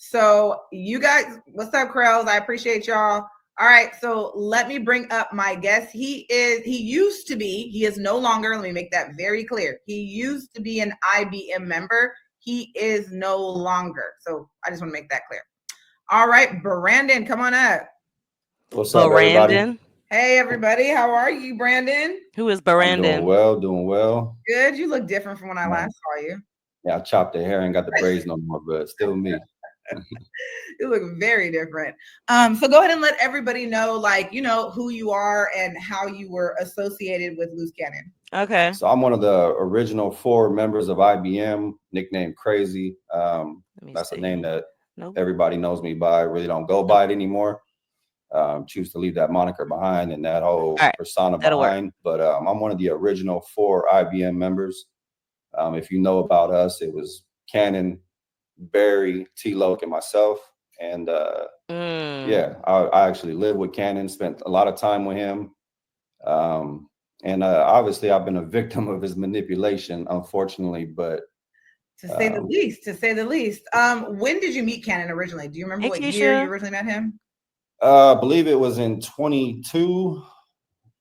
So you guys, what's up, Krells? I appreciate y'all. All right, so let me bring up my guest. He used to be, he is no longer, let me make that very clear. He used to be an IBM member. He is no longer. So I just want to make that clear. All right, Brandon, come on up. What's up, everybody? Hey, everybody. How are you, Brandon? Who is Brandon? I'm doing well. Good. You look different from when I last saw you. Yeah, I chopped the hair and got the braids no more, but still me. You look very different. So go ahead and let everybody know, like, you know, who you are and how you were associated with Luce Cannon. Okay. So I'm one of the original 4 members of IBM, nicknamed Crazy. That's a name that everybody knows me by. I really don't go by it anymore. Choose to leave that moniker behind and that whole persona behind. But I'm one of the original 4 IBM members. If you know about us, it was Cannon, Barry, T-Loke, and myself. And yeah, I actually lived with Cannon, spent a lot of time with him. And obviously I've been a victim of his manipulation, unfortunately, but to say the least. When did you meet Cannon originally? Do you remember what year you originally met him? I believe it was in 22.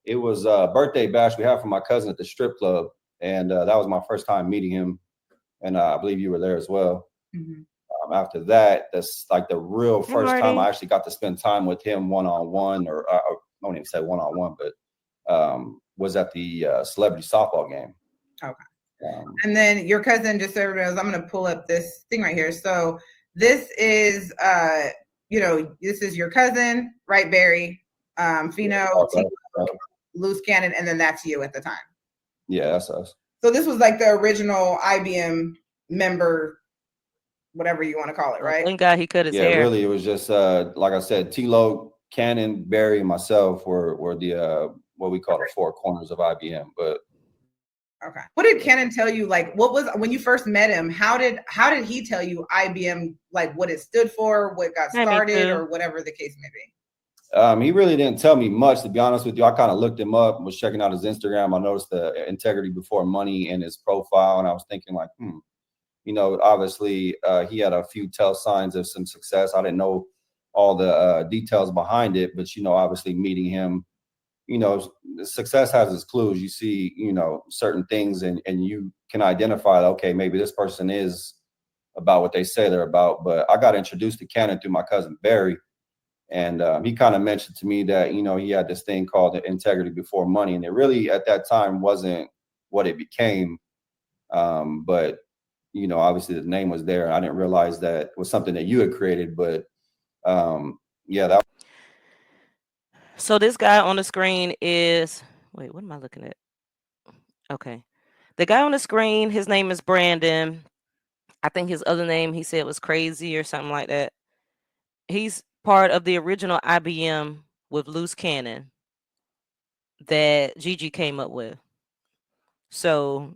It was a birthday bash we had for my cousin at the strip club. And that was my first time meeting him. And I believe you were there as well. Mm-hmm. After that, that's like the real first time I actually got to spend time with him one-on-one, or I don't even say one-on-one, but was at the celebrity softball game. Okay. And then your cousin, just so everybody knows, I'm going to pull up this thing right here. So this is, you know, this is your cousin, right, Barry? Fino, Luce Cannon, and then that's you at the time. Yeah, that's us. So this was like the original IBM member, whatever you want to call it, right? Thank God he cut his hair. Yeah, really, it was just like I said, T-Loke, Cannon, Barry, and myself were the what we call the 4 corners of IBM. But okay, what did Cannon tell you? Like, what was when you first met him? How did he tell you IBM, like what it stood for, what got started, or whatever the case may be? He really didn't tell me much, to be honest with you. I kind of looked him up, was checking out his Instagram. I noticed the integrity before money in his profile, and I was thinking like, you know, obviously he had a few tell signs of some success. I didn't know all the details behind it, but, you know, obviously meeting him, you know, success has its clues. You see, you know, certain things and you can identify, okay, maybe this person is about what they say they're about. But I got introduced to Cannon through my cousin Barry. And he kind of mentioned to me that, you know, he had this thing called the integrity before money. And it really at that time wasn't what it became. But, you know, obviously the name was there. I didn't realize that was something that you had created. But yeah, that. So this guy on the screen is, wait, what am I looking at? Okay. The guy on the screen, his name is Brandon. I think his other name, he said, was Crazy or something like that. He's part of the original IBM with Luce Cannon that Gigi came up with. So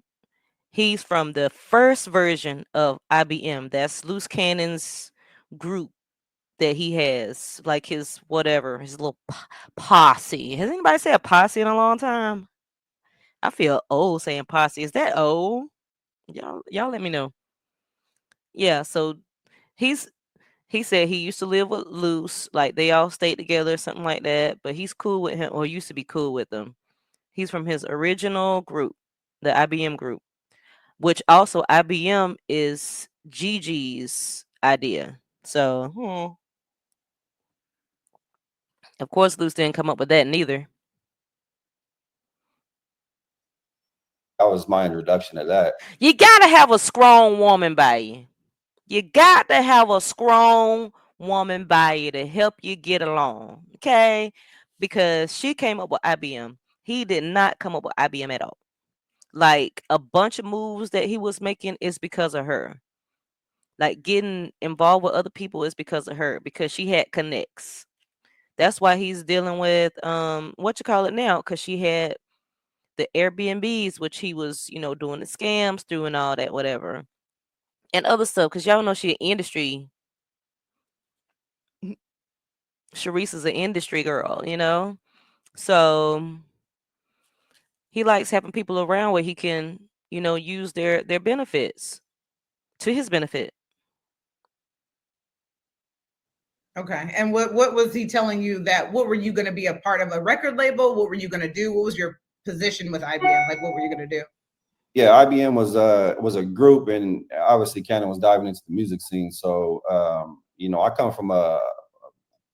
he's from the first version of IBM. That's Luce Cannon's group that he has, like his whatever, his little posse. Has anybody said a posse in a long time? I feel old saying posse. Is that old? Y'all let me know. Yeah, so he said he used to live with Luce, like they all stayed together, something like that. But he's cool with him, or used to be cool with them. He's from his original group, the IBM group, which also IBM is Gigi's idea. So, of course, Luce didn't come up with that neither. That was my introduction to that. You gotta have a strong woman by you. You got to have a strong woman by you to help you get along, okay? Because she came up with IBM. He did not come up with IBM at all. Like a bunch of moves that he was making is because of her. Like getting involved with other people is because of her, because she had connects. That's why he's dealing with what you call it now, because she had the Airbnbs, which he was, you know, doing the scams through and all that, whatever. And other stuff, because y'all know she an industry. Sharice is an industry girl, you know? So he likes having people around where he can, you know, use their benefits to his benefit. Okay. And what was he telling you that, what were you going to be a part of a record label? What were you going to do? What was your position with IBM? Like, what were you going to do? Yeah, IBM was a group, and obviously Cannon was diving into the music scene. So you know, I come from a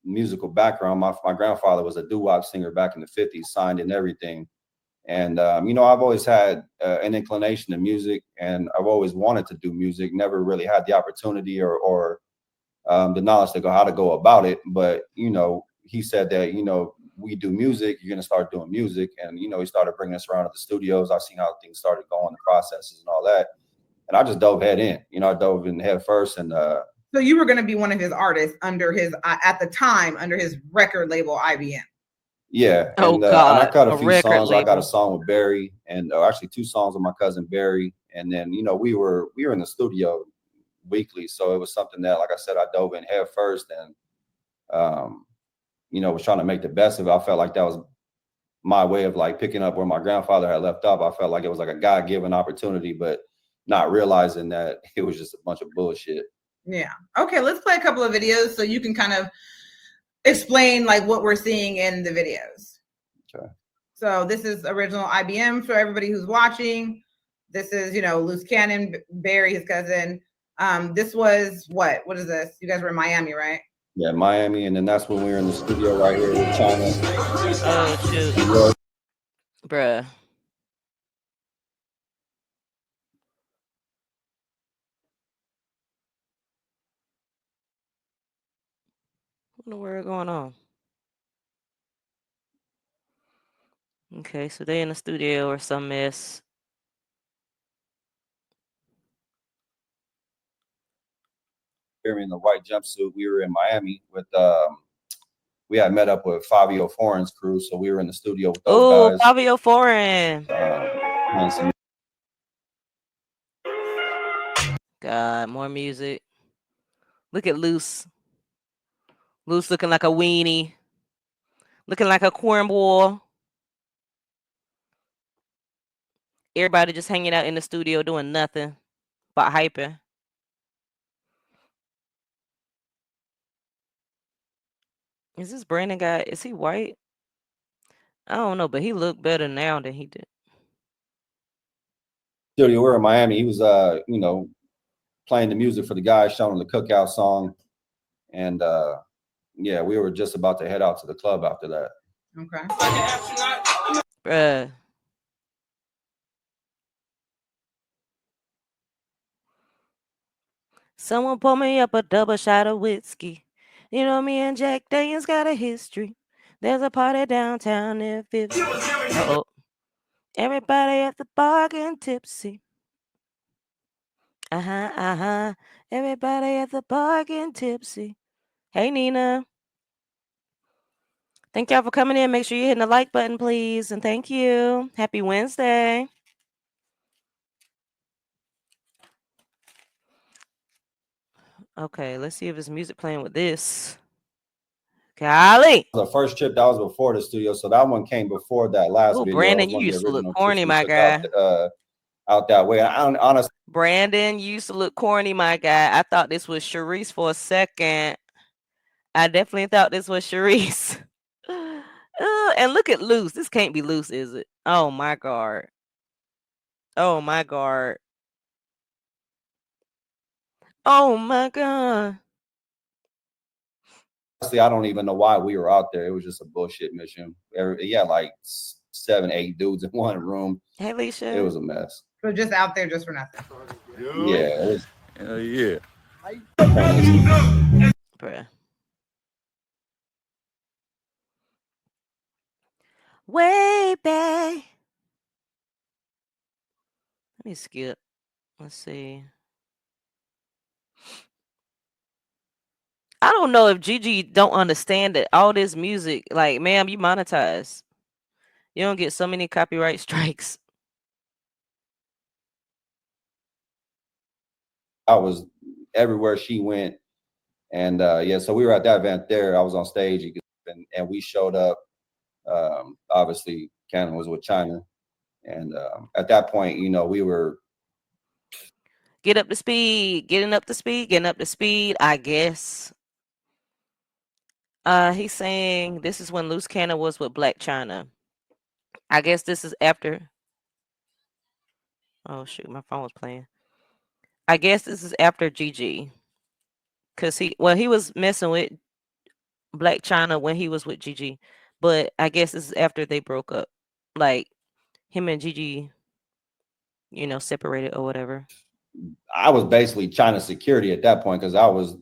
musical background. My grandfather was a doo-wop singer back in the 50s, signed and everything. And you know, I've always had an inclination to music, and I've always wanted to do music. Never really had the opportunity or the knowledge to go how to go about it. But you know, he said that, you know, we do music, you're gonna start doing music, and you know, he started bringing us around to the studios. I've seen how things started going, the processes and all that, and I just dove head in. You know, I dove in head first, and so you were going to be one of his artists under his at the time under his record label IBM. Yeah, Oh and I God, cut a a few record songs. I got a label. song with Barry, and actually 2 songs with my cousin Barry. And then, you know, we were in the studio weekly, so it was something that, like I said, I dove in head first, and you know, was trying to make the best of it. I felt like that was my way of like picking up where my grandfather had left off. I felt like it was like a God-given opportunity, but not realizing that it was just a bunch of bullshit. Yeah. Okay, let's play a couple of videos so you can kind of explain like what we're seeing in the videos. Okay. So this is original IBM for everybody who's watching. This is, you know, Luce Cannon, Barry, his cousin. This was what? What is this? You guys were in Miami, right? Yeah, Miami, and then that's when we were in the studio right here with China. Oh shoot, bruh. What in the world going on? Okay, so they in the studio or some mess. In the white jumpsuit. We were in Miami with we had met up with Fabio Foreign's crew, so we were in the studio with those Oh, guys. Fabio Foreign. God, more music. Look at Luce. Luce looking like a weenie. Looking like a cornball. Everybody just hanging out in the studio doing nothing but hyping. Is this Brandon guy? Is he white? I don't know, but he looked better now than he did. Studio, we were in Miami. He was you know, playing the music for the guys, showing the cookout song. And yeah, we were just about to head out to the club after that. Okay. Bruh. Someone pour me up a double shot of whiskey. You know, me and Jack Daniels got a history. There's a party downtown near 50. Uh-oh. Everybody at the bar getting tipsy. Uh-huh, uh-huh. Everybody at the bar getting tipsy. Hey, Nina. Thank y'all for coming in. Make sure you're hitting the like button, please. And thank you. Happy Wednesday. Okay, let's see if there's music playing with this. Golly. The first trip, that was before the studio, so that one came before that last video. Brandon, you used to look corny, my guy. Out that way. I honestly, Brandon, you used to look corny, my guy. I thought this was Sharice for a second. I definitely thought this was Sharice. And look at Luce. This can't be Luce, is it? Oh my God. Oh my God. Oh my God. honestly, I don't even know why we were out there. It was just a bullshit mission. Yeah, like 7, 8 dudes in one room. Hey, Leisha. It was a mess. So just out there just for nothing. Yeah, it was. Hell yeah. Bruh. Way back. Let me skip. Let's see. I don't know if Gigi don't understand that all this music, like, ma'am, you monetize. You don't get so many copyright strikes. I was everywhere she went, and yeah, so we were at that event there. I was on stage, and we showed up. Obviously, Cannon was with China, and at that point, you know, we were Getting up to speed, I guess. He's saying this is when Luce Cannon was with Black China. I guess this is after. Oh shoot, my phone was playing. I guess this is after Gigi, cause he was messing with Black China when he was with Gigi, but I guess this is after they broke up. Like him and Gigi, separated or whatever. I was basically China security at that point because I was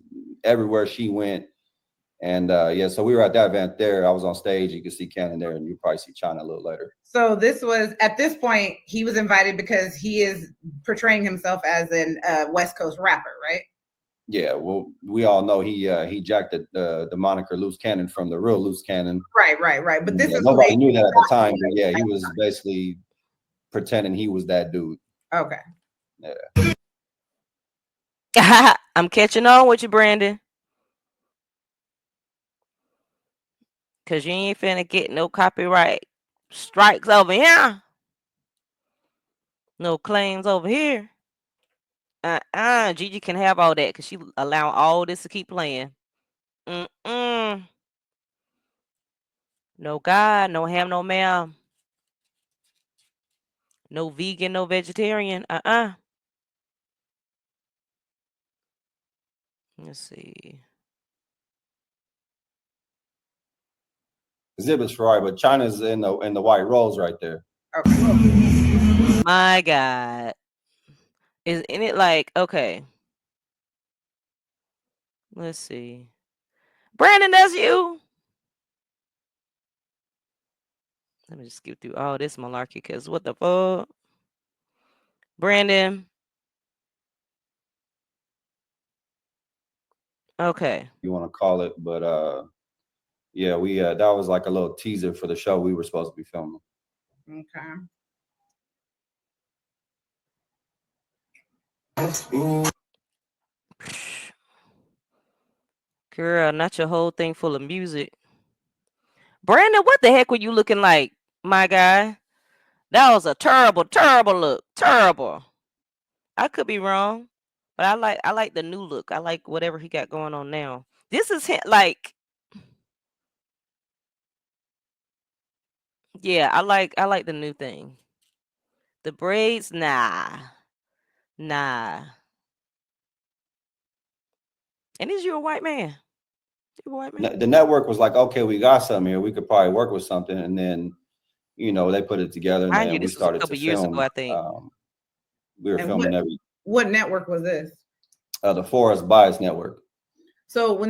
everywhere she went. And yeah, so we were at that event there. I was on stage. You can see Cannon there, and you probably see China a little later. So this was at this point he was invited because he is portraying himself as an West Coast rapper, right? Yeah, well, we all know he jacked the moniker Luce Cannon from the real Luce Cannon. Right. But this is nobody knew that at the time. But yeah, he was basically pretending he was that dude. Okay. Yeah. I'm catching on with you, Brandon. Cause you ain't finna get no copyright strikes over here. No claims over here. Gigi can have all that because she allowing all this to keep playing. No God, no ham, no ma'am. No vegan, no vegetarian. Let's see. Exhibit's right, but China's in the white rose right there. Okay. My God. Isn't it like, okay. Let's see. Brandon, that's you. Let me just skip through all this malarkey because what the fuck? Brandon. Okay. You want to call it, but yeah, we that was like a little teaser for the show we were supposed to be filming. Okay. Girl, not your whole thing full of music. Brandon, what the heck were you looking like, my guy? That was a terrible, terrible look. Terrible. I could be wrong, but I like the new look. I like whatever he got going on now. This is him, like, yeah, I like the new thing. The braids, nah. And is you a white man? You a white man? The network was like, okay, we got something here. We could probably work with something, and then they put it together, and Mind you, then we this was a started to couple years film. ago, I think. We were filming what network was this? The Forest Bias Network. So when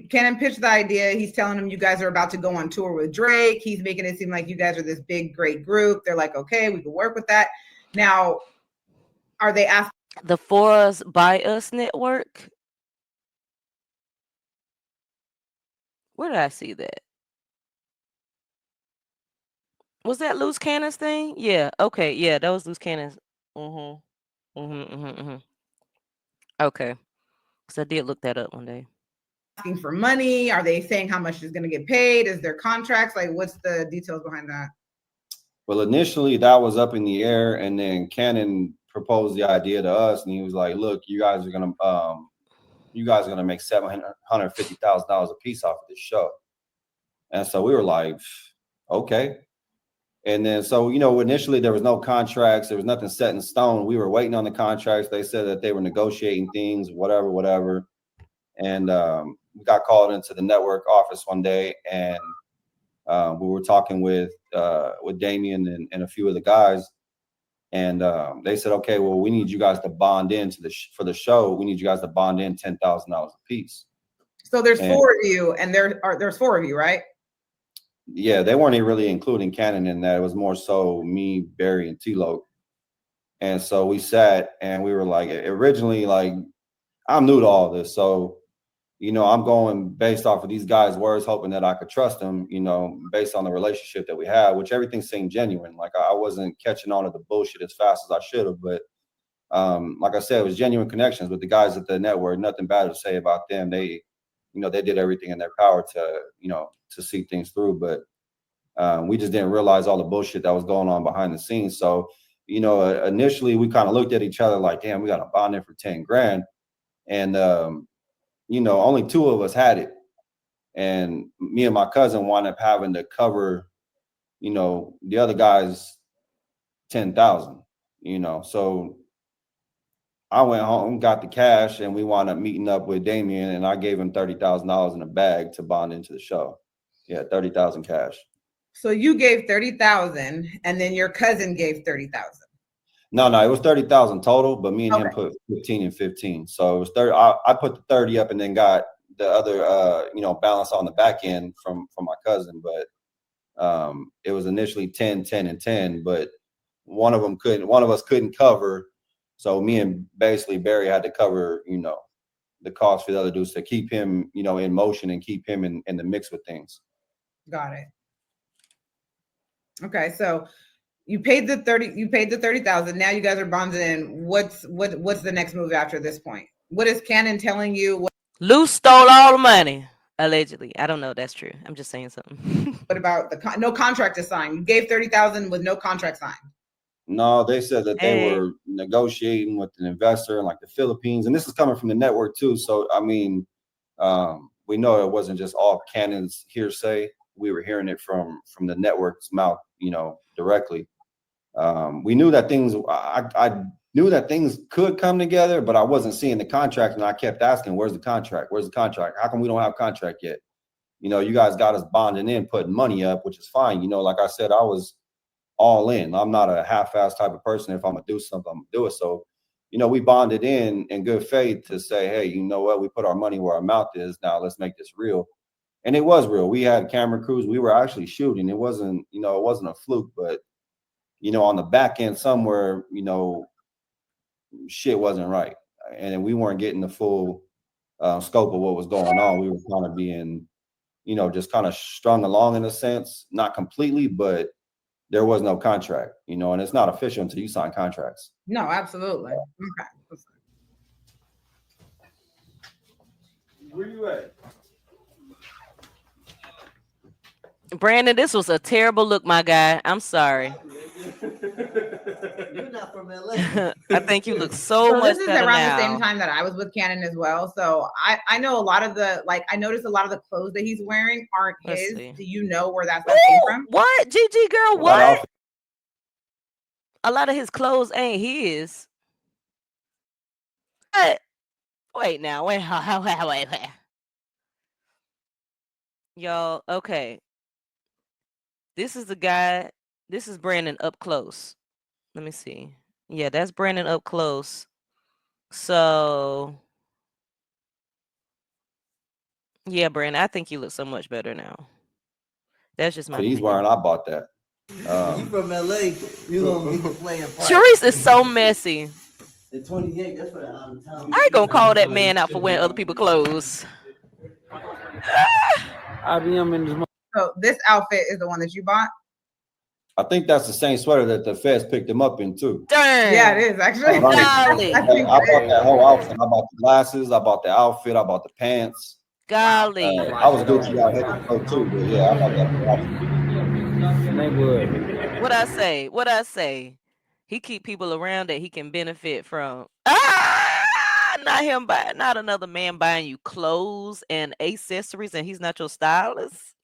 Cannon pitched the idea, he's telling them you guys are about to go on tour with Drake. He's making it seem like you guys are this big, great group. They're like, okay, we can work with that. Now, are they asking the Forest Bias Network? Where did I see that? Was that Luce Cannon's thing? Yeah. Okay. Yeah, that was Luce Cannon's. Okay. Because I did look that up one day. Asking for money? Are they saying how much is going to get paid? Is there contracts? Like, what's the details behind that? Well, initially that was up in the air, and then Cannon proposed the idea to us, and he was like, "Look, you guys are gonna make $750,000 a piece off of this show." And so we were like, "Okay." And then so initially there was no contracts, there was nothing set in stone. We were waiting on the contracts. They said that they were negotiating things, whatever. And we got called into the network office one day, and we were talking with Damien and a few of the guys, and they said, okay, well, we need you guys to bond in for the show. We need you guys to bond in $10,000 a piece. So there's 4 of you, and there's 4 of you, right? Yeah, they weren't really including Cannon in that. It was more so me, Barry, and T-Lo. And so we sat and we were like, originally, like, I'm new to all this, so I'm going based off of these guys' words, hoping that I could trust them, based on the relationship that we have, which everything seemed genuine. Like I wasn't catching on to the bullshit as fast as I should have. But like I said, it was genuine connections with the guys at the network. Nothing bad to say about them. They, they did everything in their power to see things through. But we just didn't realize all the bullshit that was going on behind the scenes. So, initially we kind of looked at each other like, damn, we got a bond in for 10 grand. And, only 2 of us had it. And me and my cousin wound up having to cover, you know, the other guy's 10,000, you know. So I went home, got the cash, and we wound up meeting up with Damien, and I gave him $30,000 in a bag to bond into the show. Yeah, 30,000 cash. So you gave 30,000, and then your cousin gave 30,000. No, it was 30,000 total, but me and him put 15 and 15. So it was 30. I put the 30 up and then got the other, you know, balance on the back end from my cousin. But it was initially 10, 10, and 10, but one of us couldn't cover. So me and basically Barry had to cover, you know, the cost for the other dudes to keep him, you know, in motion and keep him in the mix with things. Got it. Okay, so you paid the 30,000. Now you guys are bonded in. What's the next move after this point? What is Cannon telling you? Luce stole all the money, allegedly. I don't know if that's true. I'm just saying something. What about no contract is signed? You gave 30,000 with no contract signed. No, they said that they were negotiating with an investor in like the Philippines, and this is coming from the network too. So I mean, we know it wasn't just all Cannon's hearsay. We were hearing it from the network's mouth, you know, directly. We knew that things. I knew that things could come together, but I wasn't seeing the contract, and I kept asking, "Where's the contract? Where's the contract? How come we don't have contract yet?" You know, you guys got us bonding in, putting money up, which is fine. You know, like I said, I was all in. I'm not a half-ass type of person. If I'm gonna do something, I'm gonna do it. So, you know, we bonded in good faith to say, hey, you know what? We put our money where our mouth is. Now let's make this real. And it was real. We had camera crews. We were actually shooting. It wasn't, you know, it wasn't a fluke, but, you know, on the back end somewhere, you know, shit wasn't right. And we weren't getting the full scope of what was going on. We were kind of being, you know, just kind of strung along in a sense, not completely, but there was no contract, you know, and it's not official until you sign contracts. No, absolutely. Okay. Where you at? Brandon, this was a terrible look, my guy. I'm sorry. You're not from LA. I think you look so much this is better around now. the same time that I was with Cannon as well. So I know a lot of the, like, I noticed a lot of the clothes that he's wearing aren't his. Do you know where that stuff came from? What? Gigi girl, what? A lot of his clothes ain't his. What? Wait now. Wait. Y'all, okay. This is the guy. This is Brandon up close. Let me see. Yeah, that's Brandon up close. So, yeah, Brandon, I think you look so much better now. That's just my opinion. He's wearing, I bought that. You from LA, you gonna be playing part. Sharice is so messy. At 28, that's what I'm telling you. I ain't gonna call that man out for wearing other people's clothes. So this outfit is the one that you bought? I think that's the same sweater that the feds picked him up in too. Dang. Yeah, it is actually. I bought that whole outfit. I bought the glasses. I bought the outfit. I bought the pants. Golly. I was Gucci out here too, but yeah, I bought that. What I say? He keep people around that he can benefit from. Not another man buying you clothes and accessories, and he's not your stylist.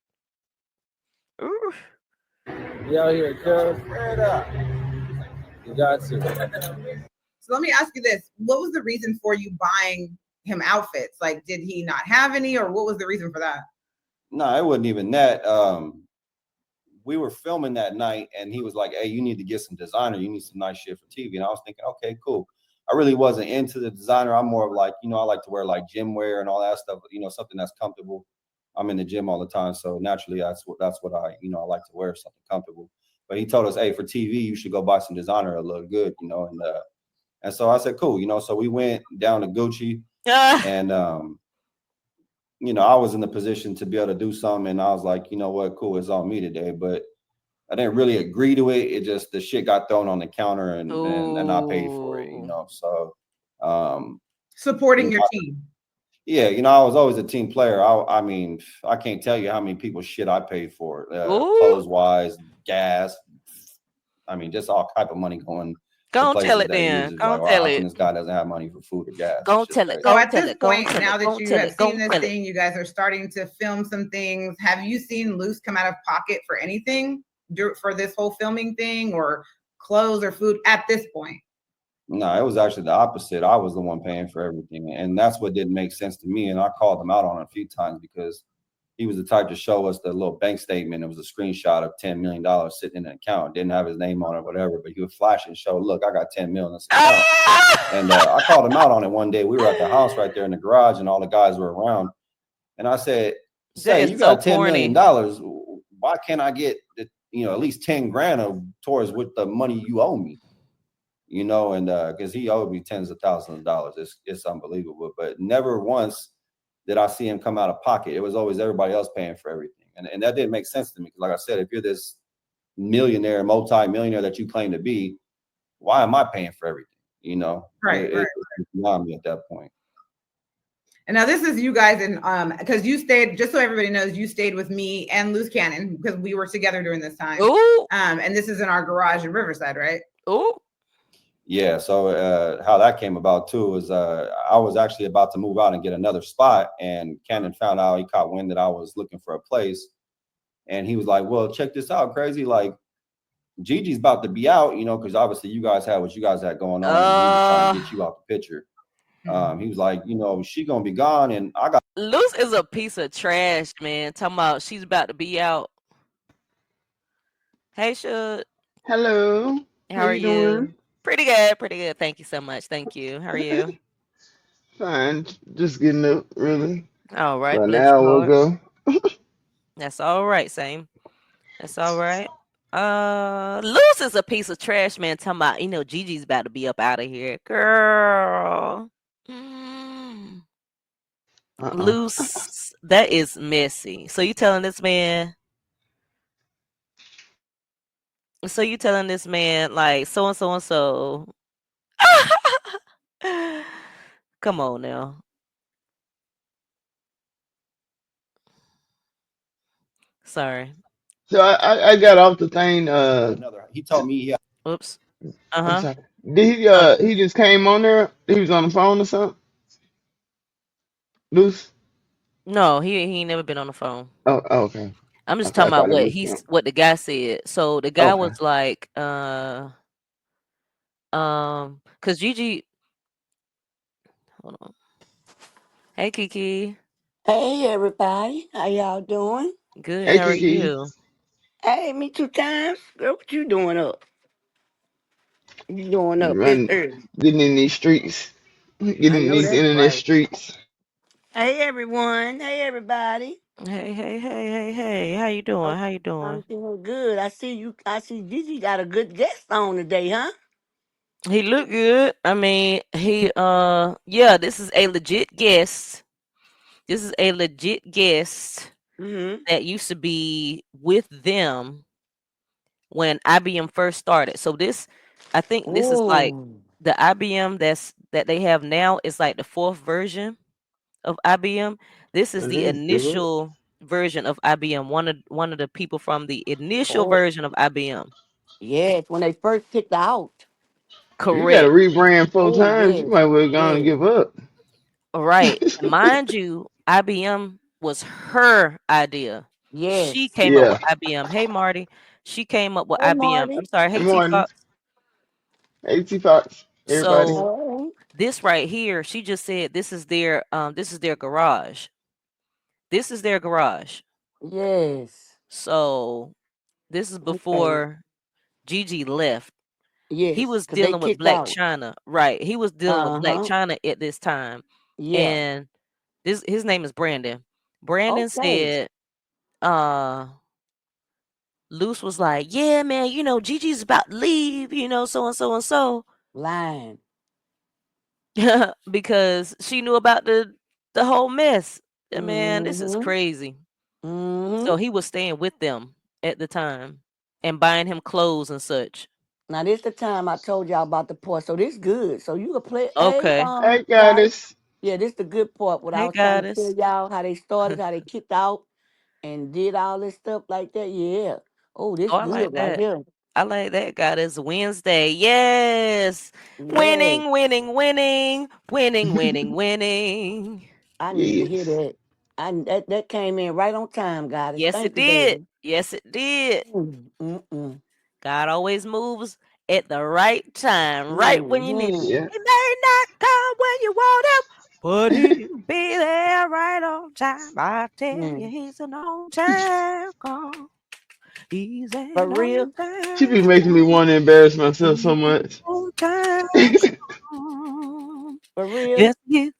Ooh. You out here, cuz. You got to. So let me ask you this. What was the reason for you buying him outfits? Like, did he not have any, or what was the reason for that? No, it wasn't even that. We were filming that night, and he was like, hey, you need to get some designer. You need some nice shit for TV. And I was thinking, okay, cool. I really wasn't into the designer. I'm more of like, you know, I like to wear like gym wear and all that stuff, you know, something that's comfortable. I'm in the gym all the time. So naturally, that's what I, you know, I like to wear something comfortable. But he told us, hey, for TV, you should go buy some designer. It'll look good, you know. And so I said, cool, you know. So we went down to Gucci, and you know, I was in the position to be able to do something, and I was like, you know what, cool, it's on me today. But I didn't really agree to it. It just, the shit got thrown on the counter, and I paid for it, you know. So supporting your team. Yeah, you know, I was always a team player. I mean, I can't tell you how many people shit I paid for, clothes wise, gas. I mean, just all type of money going the Go on, tell places it that he then. uses. Go Like, on, wow, tell how come it. this guy doesn't have money for food or gas? Go It's on, just tell it. crazy. Go So on, at tell this it. Go on, point, tell now it. Go that on, you tell have it. Go seen on, this tell it. thing, you guys are starting to film some things. Have you seen Luce come out of pocket for anything for this whole filming thing, or clothes or food at this point? No, it was actually the opposite. I was the one paying for everything, and that's what didn't make sense to me. And I called him out on it a few times because he was the type to show us the little bank statement. It was a screenshot of $10 million sitting in an account. Didn't have his name on it, whatever, but he would flash it and show, look, I got 10 million in this account. And I called him out on it one day. We were at the house right there in the garage, and all the guys were around. And I said, say, you got $10 million. Why can't I get, at least 10 grand towards with the money you owe me? And because he owed me tens of thousands of dollars. It's unbelievable. But never once did I see him come out of pocket. It was always everybody else paying for everything. And that didn't make sense to me. Because like I said, if you're this millionaire, multi-millionaire that you claim to be, why am I paying for everything? Right. It's beyond me at that point. And now this is you guys, and because you stayed, just so everybody knows, you stayed with me and Luce Cannon because we were together during this time. Ooh. And this is in our garage in Riverside, right? Ooh. Yeah, so how that came about too is I was actually about to move out and get another spot, and Cannon found out, he caught wind that I was looking for a place, and he was like, well, check this out, crazy, like Gigi's about to be out, because obviously you guys had what you guys had going on, and he was trying to get you out the picture. He was like, she gonna be gone, and I got Luce is a piece of trash, man. Talking about she's about to be out. Hey, Shug. Hello. How How are you doing? you? Pretty good, pretty good. Thank you so much. Thank you. How are you? Fine. Just getting up, really. All right, About an bless your hour heart. ago. That's all right, same. That's all right. Luce is a piece of trash, man. Talking about, Gigi's about to be up out of here. Girl. Uh-uh. Luce, that is messy. So you telling this man like so and so and so. Come on now. Sorry. So I got off the thing. he told me he had Oops. I'm Uh-huh. sorry. Did he he just came on there? He was on the phone or something? Loose? No, he ain't never been on the phone. Oh, okay. I'm just Okay, I talking about thought it was him. what the guy said. So the guy Okay. was like, because Gigi, hold on. Hey Kiki. Hey everybody, how y'all doing? Good. Hey How are Kiki. you? Hey, me 2 times. Girl, what you doing up? You doing up this Run, early? getting in these streets. I Getting in know these that's internet right. streets. Hey everyone, hey everybody. Hey, hey, hey, hey, hey. How you doing? Oh, How you doing? I'm doing good. I see you. I see Gigi got a good guest on today, huh? He looked good. I mean, yeah, this is a legit guest. This is a legit guest Mm-hmm. that used to be with them when IBM first started. So I think this is like Oh, the IBM that they have now is like the fourth version of IBM. This is well, the that's good. initial version of IBM. One of the people from the initial Oh, version of IBM. yes, when they first kicked out. You got to Correct. rebrand 4 times. You Oh, might well go and yes, give up. Right. And mind you, IBM was her idea. yes. She came up with Yeah. IBM. Hey Marty. She came up with Hey, IBM. Marty. I'm sorry. Good Hey T morning. Fox. Hey T Fox. Everybody. So Hey. this right here, she just said this is their garage. This is their garage. Yes. So this is Okay. before Gigi left. He Yes, was because they dealing with kicked Black out. China. Right. He was dealing with Black Uh-huh. China at this time. Yeah. And his name is Brandon. Brandon Okay. said, Luce was like, yeah, man, Gigi's about to leave, so and so and so. Lying. Because she knew about the whole mess. And man, this is Mm-hmm. crazy. Mm-hmm. So he was staying with them at the time and buying him clothes and such. Now this the time I told y'all about the part. So this good. So you can play Okay. Hey, guys. Goddess. Yeah, this the good part. What I Hey, was trying to tell goddess. y'all how they started, how they kicked out and did all this stuff like that. Yeah. Oh, this Oh, I like good right that. here. I like that. God is Wednesday. Yes. Yes. Winning, winning, winning, winning, winning, winning. I need to hear Yes. that. That came in right on time, Goddess. Yes, it Thank you, did. baby. Yes, it did. Mm. God always moves at the right time, right when you need him. Mm-hmm. Yeah. He may not come when you want him, but he'll be there right on time. I tell you, he's an on time call. He's For an real? on She time be making me call. want to embarrass myself He's so an much. on time call. For real? Yes, he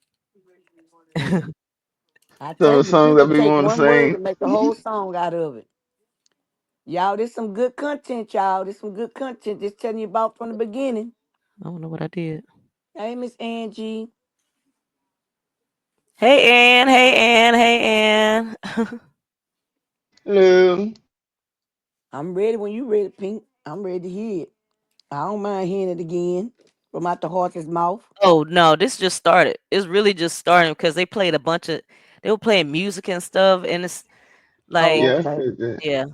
I Some of tell the you, songs I people be take wanting to one word sing. and make a whole song out of it. Y'all, this some good content, y'all. This some good content. Just telling you about from the beginning. I don't know what I did. Hey, Miss Angie. Hey, Ann. Hey, Ann. Hey, Ann. Hello. I'm ready when you ready, Pink. I'm ready to hear it. I don't mind hearing it again from out the horse's mouth. Oh no, this just started. It's really just starting because they played a bunch of. They were playing music and stuff, and it's like, Oh, Yeah, I okay. heard that. yeah,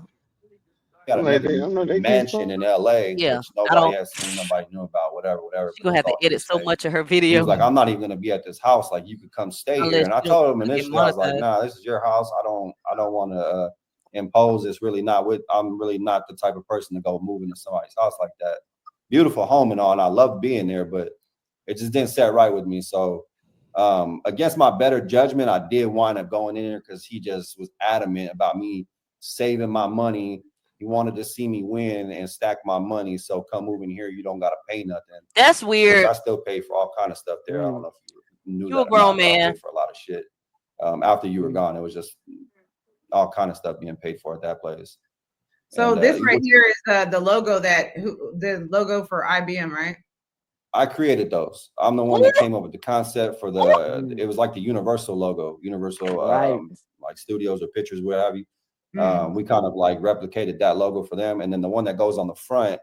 Got I'm like, another I know they can't mansion song. in LA, yeah. which I nobody don't. has seen, nobody knew about, whatever. She But it gonna was have to all edit so hearsay. much of her He was video like, I'm not even gonna be at this house. Like, you could come stay here. unless And I you don't told him get initially, I was like, monetized. nah, this is your house. I don't want to impose. It's really not with. I'm really not the type of person to go move into somebody's house like that. Beautiful home and all, and I love being there, but it just didn't set right with me. So against my better judgment, I did wind up going in there because he just was adamant about me saving my money. He wanted to see me win and stack my money. So come move in here. You don't got to pay nothing, That's which weird. I still pay for all kind of stuff there. I don't know if you knew You a that or grown not, but I pay man. for a lot of shit. After you were gone, it was just all kind of stuff being paid for at that place. So And this right here is the logo the logo for IBM, right? I created those. I'm the one that came up with the concept for it was like the Universal logo, Universal Right. like studios or pictures, what have you. Mm. We kind of like replicated that logo for them. And then the one that goes on the front,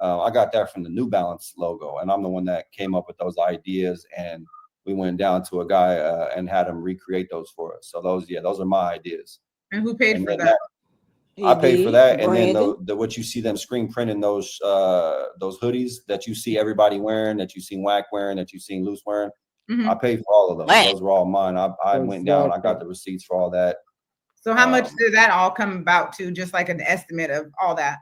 I got that from the New Balance logo. And I'm the one that came up with those ideas. And we went down to a guy and had him recreate those for us. So those are my ideas. And who paid And for then that? I paid for that, and then Brandon. the what you see them screen printing those hoodies that you see everybody wearing, that you seen Whack wearing, that you seen Luce wearing. Mhm. I paid for all of those. Whack. Those were all mine. I went down. I got the receipts for all that. So how much did that all come about to? Just like an estimate of all that.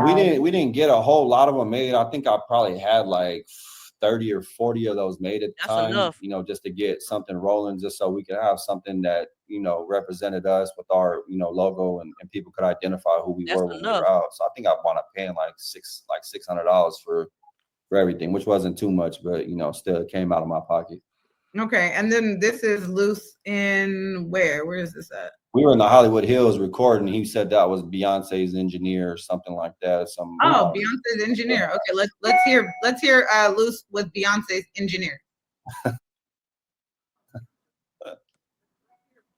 We didn't get a whole lot of them made. I think I probably had like 30 or 40 of those made at the That's time, enough. just to get something rolling, just so we could have something that, represented us with our, logo and people could identify who we That's were when we enough. were out. So I think I wound up paying like $600 for everything, which wasn't too much, but still it came out of my pocket. Okay. And then this is Luce in where? Where is this at? We were in the Hollywood Hills recording. He said that was Beyonce's engineer or something like that. Beyonce's engineer. Okay, let's hear Luce with Beyonce's engineer.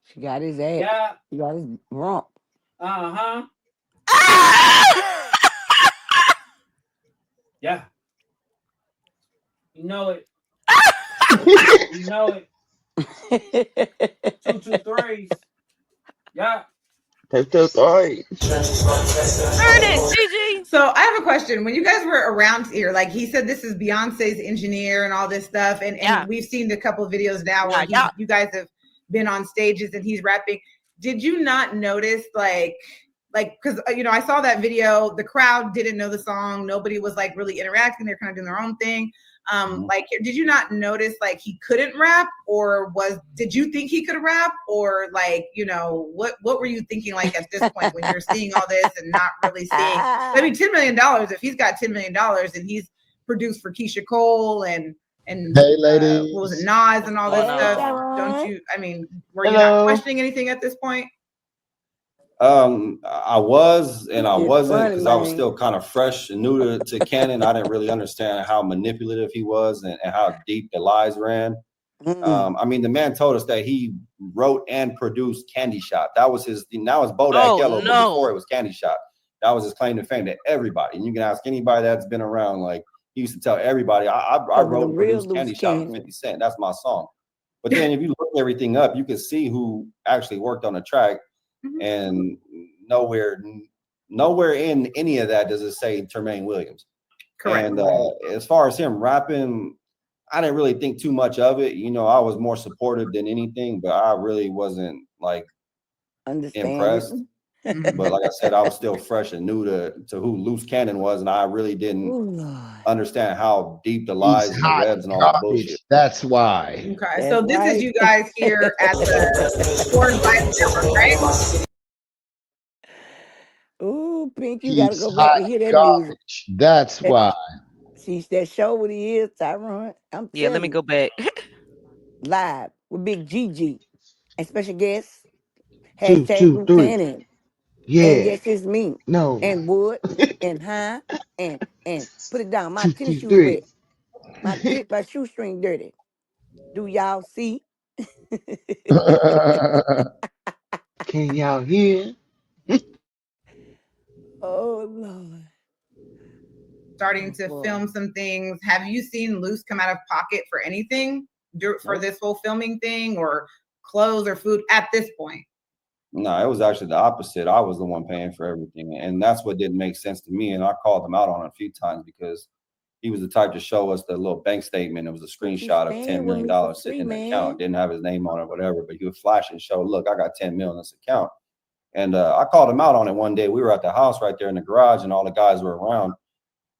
She got his ass. Yeah. She got his rump. Uh-huh. Yeah. You know it. You know it. 2 2 3s. Yeah. That's all right. Earn it, Gigi. So I have a question. When you guys were around here, like he said, this is Beyonce's engineer and all this stuff, and we've seen a couple of videos now where you guys have been on stages and he's rapping. Did you not notice like because I saw that video, the crowd didn't know the song, nobody was like really interacting, they're kind of doing their own thing. Like, did you not notice like he couldn't rap, or did you think he could rap, or like, what were you thinking like at this point when you're seeing all this and not really seeing? I mean, $10 million. If he's got $10 million and he's produced for Keisha Cole and Hey, ladies. what was it, Nas and all this stuff? Don't you? I mean, were you not questioning anything at this point? I was and I wasn't, because I was man. still kind of fresh and new to Cannon. I didn't really understand how manipulative he was and how deep the lies ran. I mean, the man told us that he wrote and produced Candy Shop. That was his. Now it's Bodak Yellow, but before it was Candy Shop. That was his claim to fame to everybody. And you can ask anybody that's been around. Like, he used to tell everybody, I wrote and produced Candy Shop with 50 Cent. That's my song. But then if you look everything up, you can see who actually worked on the track. And nowhere nowhere in any of that does it say Tremaine Williams. Correct. And as far as him rapping, I didn't really think too much of it. You know, I was more supportive than anything, but I really wasn't like impressed. But like I said, I was still fresh and new to who Luce Cannon was, and I really didn't understand how deep the lies and the webs and all that bullshit. That's why. Okay, That's so this right. is you guys here at the Ford Life Network, right? Ooh, Pink, you gotta He's go back hot and hear that music. garbage. That's why. See, that show what he is, Tyrone. I'm Yeah, let telling me you. go back. Live with Big Gigi and special guests. Two, Hashtag two, Luke three. Cannon. And Yeah. yes, it's me. No. And Wood and High and put it down. My 2, tennis 2, shoes 3. wet. My shoestring dirty. Do y'all see? Can y'all hear? Oh Lord. Starting to film some things. Have you seen Luce come out of pocket for anything for this whole filming thing, or clothes or food at this point? No, it was actually the opposite. I was the one paying for everything, and that's what didn't make sense to me. And I called him out on it a few times because he was the type to show us the little bank statement. It was a screenshot of $10 million sitting in the account. Didn't have his name on it, whatever, but he would flash and show, look, I got 10 million in this account. And I called him out on it one day. We were at the house right there in the garage, and all the guys were around.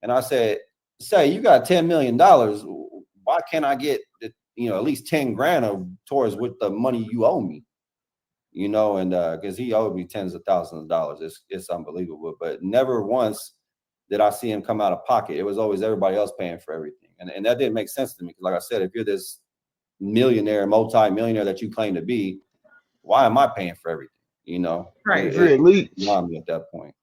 And I said, say, you got $10 million. Why can't I get, at least 10 grand towards with the money you owe me? You know, and because he owed me tens of thousands of dollars. It's unbelievable. But never once did I see him come out of pocket. It was always everybody else paying for everything. And that didn't make sense to me. Because like I said, if you're this millionaire, multi-millionaire that you claim to be, why am I paying for everything? You know, Right. Beyond me at that point.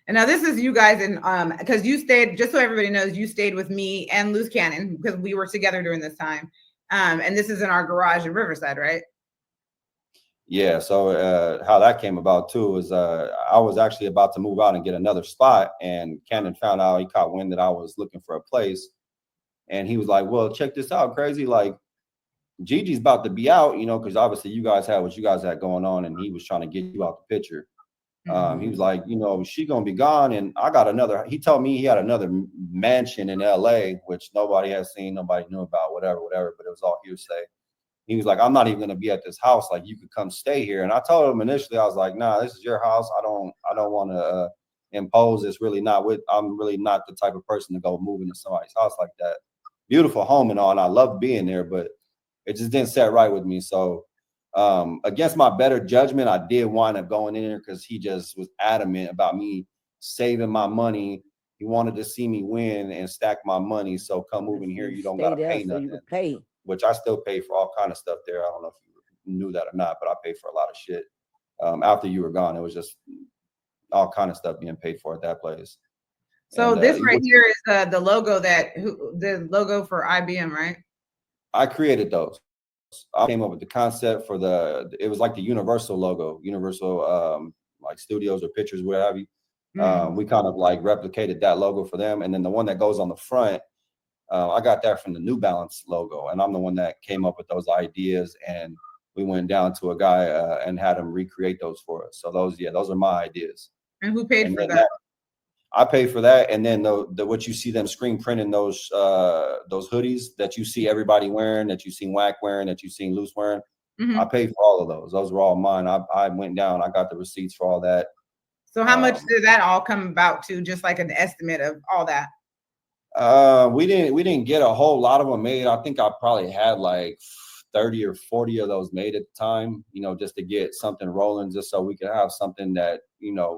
And now this is you guys, and because you stayed, just so everybody knows, you stayed with me and Luce Cannon because we were together during this time. And this is in our garage in Riverside, right? Yeah. So how that came about too is I was actually about to move out and get another spot, and Cannon found out, he caught wind that I was looking for a place, and he was like, "Well, check this out, crazy. Like, Gigi's about to be out, because obviously you guys had what you guys had going on, and he was trying to get you out the picture." He was like, she gonna be gone, and I got another. He told me he had another mansion in LA, which nobody has seen, nobody knew about, whatever. But it was all hearsay. He was like, I'm not even gonna be at this house. Like, you could come stay here. And I told him initially, I was like, nah, this is your house. I don't want to impose. I'm really not the type of person to go move into somebody's house like that. Beautiful home and all, and I love being there, but it just didn't set right with me. So against my better judgment, I did wind up going in there because he just was adamant about me saving my money. He wanted to see me win and stack my money. So come move in here, you don't gotta pay nothing. You pay. Which I still pay for all kind of stuff there. I don't know if you knew that or not, but I paid for a lot of shit. After you were gone, it was just all kind of stuff being paid for at that place. So this right here is the logo the logo for IBM, right? I created those. I came up with the concept for it was like the Universal logo, Universal like studios or pictures, what have you. We kind of like replicated that logo for them. And then the one that goes on the front, I got that from the New Balance logo. And I'm the one that came up with those ideas. And we went down to a guy and had him recreate those for us. So those are my ideas. And who paid for that? I paid for that, and then the what you see them screen printing those hoodies that you see everybody wearing, that you seen Whack wearing, that you seen Luce wearing. I paid for all of those. Those were all mine. I went down. I got the receipts for all that. So how much did that all come about to? Just like an estimate of all that. We didn't get a whole lot of them made. I think I probably had like 30 or 40 of those made at the time, just to get something rolling, just so we could have something that,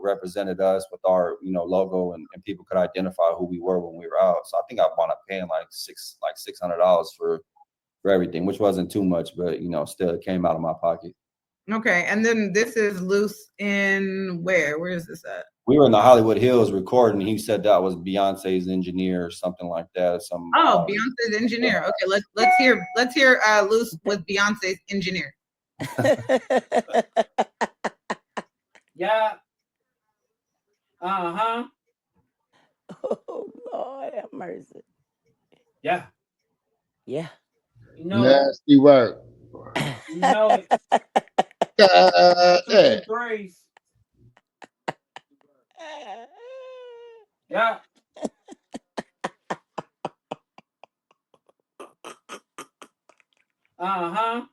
represented us with our, logo and people could identify who we were when we were out. So I think I wound up paying like $600 for everything, which wasn't too much, but, still it came out of my pocket. Okay. And then this is Luce in where? Where is this at? We were in the Hollywood Hills recording. He said that was Beyonce's engineer or something like that. Beyonce's engineer. Okay, let's hear Luce with Beyonce's engineer. Yeah. Uh-huh. Oh Lord have mercy. Yeah. Yeah. Nasty work. You know it. Yeah. Grace. Yeah. Uh-huh.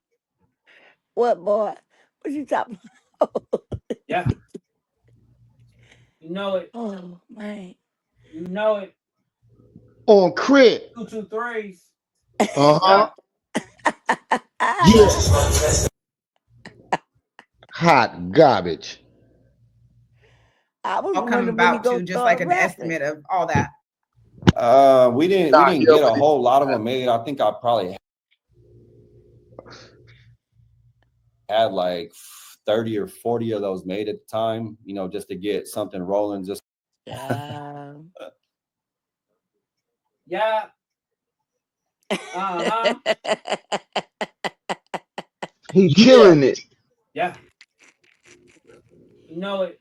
What, boy? What you talking about? Yeah. You know it. Oh, man. You know it. On crit. 223s. Uh-huh. Yeah. Yeah. Hot garbage. I was I'll come wondering when he about gonna to just like start an rapping. estimate of all that. We didn't Nah, he get a already whole lot of them made. I think I probably had like 30 or 40 of those made at the time, you know, just to get something rolling. Just Yeah. Yeah. Uh-huh. He Yeah. killing it. Yeah. You know it.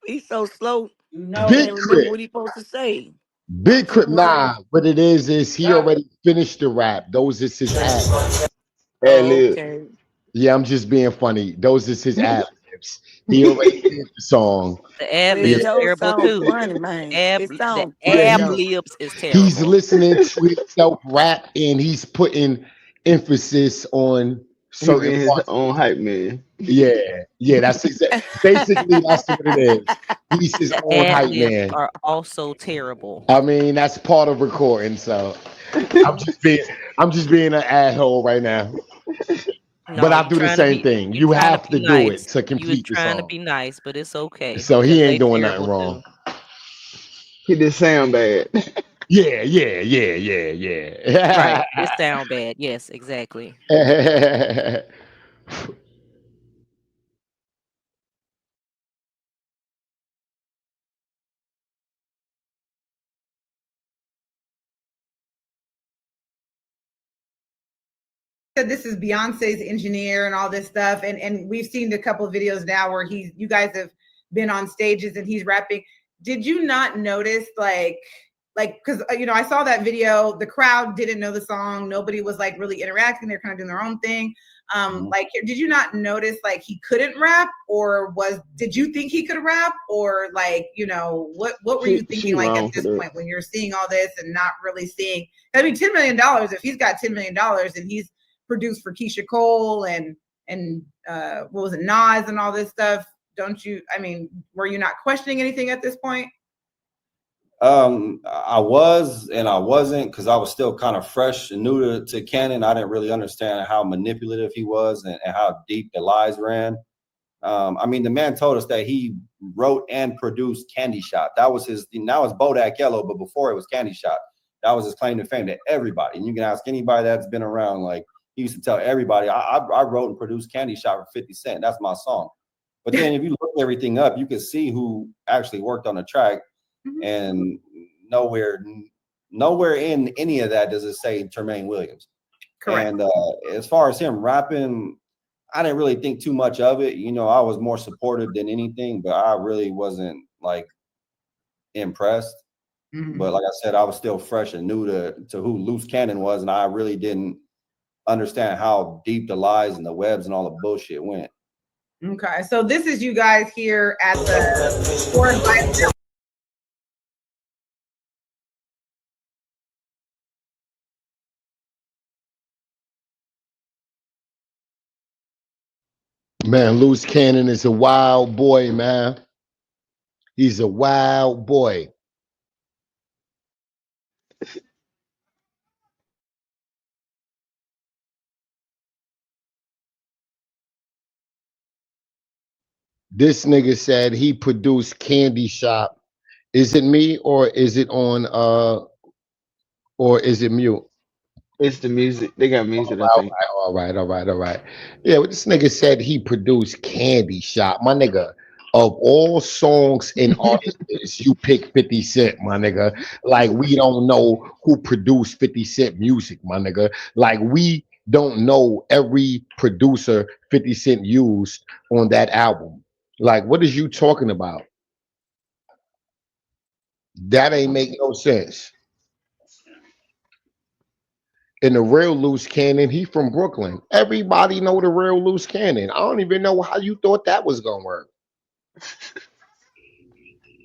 He's so slow. You He know Big it. can't remember crit. what he's supposed to say. Big crit. Something like, Nah, what it is he Yeah. already finished the rap. Those is his ad. Ad oh, lib. okay. Yeah, I'm just being funny. Those is his ad libs. He already did the song. The ad But it libs Yeah. sure terrible sounds too. funny, man. It The sounds Yeah, funny, ab though. libs is he's terrible. listening to himself rap and he's putting emphasis on He certain being his parts. own hype man. Yeah, yeah, that's exactly. Basically, that's what it is. He's his The own ad hype libs man. are also terrible. I mean, that's part of recording. So I'm just being, I'm just being an asshole right now. But No, I do the same thing. you You trying to have be to do it nice. to You was complete the trying to song. be nice, but it's okay So he because ain't they doing nothing terrible wrong. too. He did sound bad. Yeah, yeah, yeah, yeah, Right. It sound bad. Yes, exactly. yeah. Said this is Beyonce's engineer and all this stuff, and we've seen a couple of videos now where you guys have been on stages and he's rapping. Did you not notice because you know I saw that video, the crowd didn't know the song, nobody was like really interacting, they're kind of doing their own thing. Like, did you not notice like he couldn't rap, or did you think he could rap, or like, you know, what were you She thinking like at wrong for this that. point when you're seeing all this and not really seeing? I mean, $10 million. If he's got $10 million and he's produced for Keisha Cole and what was it, Nas and all this stuff, don't you? I mean, were you not questioning anything at this point? I was and I wasn't, because I was still kind of fresh and new to Cannon. I didn't really understand how manipulative he was and how deep the lies ran. I mean, the man told us that he wrote and produced Candy Shop. That was his. Now it's Bodak Yellow, but before it was Candy Shop. That was his claim to fame to everybody. And you can ask anybody that's been around. Like, he used to tell everybody, I wrote and produced Candy Shop for 50 Cent. That's my song. But then if you look everything up, you can see who actually worked on the track. Mhm. And nowhere in any of that does it say Tremaine Williams. Correct. And as far as him rapping, I didn't really think too much of it. You know, I was more supportive than anything, but I really wasn't like impressed. Mhm. But like I said, I was still fresh and new to who Luce Cannon was, and I really didn't understand how deep the lies and the webs and all the bullshit went. Okay, so this is you guys here at the Ford by Man, Luce Cannon is a wild boy, man. He's a wild boy. This nigga said he produced Candy Shop. Is it me or is it on or is it mute? It's the music. They got music, I think. All right. Yeah, what this nigga said he produced Candy Shop. My nigga, of all songs and artists, you pick 50 Cent, my nigga. Like, we don't know who produced 50 Cent music, my nigga. Like, we don't know every producer 50 Cent used on that album. Like, what is you talking about? That ain't make no sense. And the real Loose Cannon, he from Brooklyn. Everybody know the real Loose Cannon. I don't even know how you thought that was gonna work.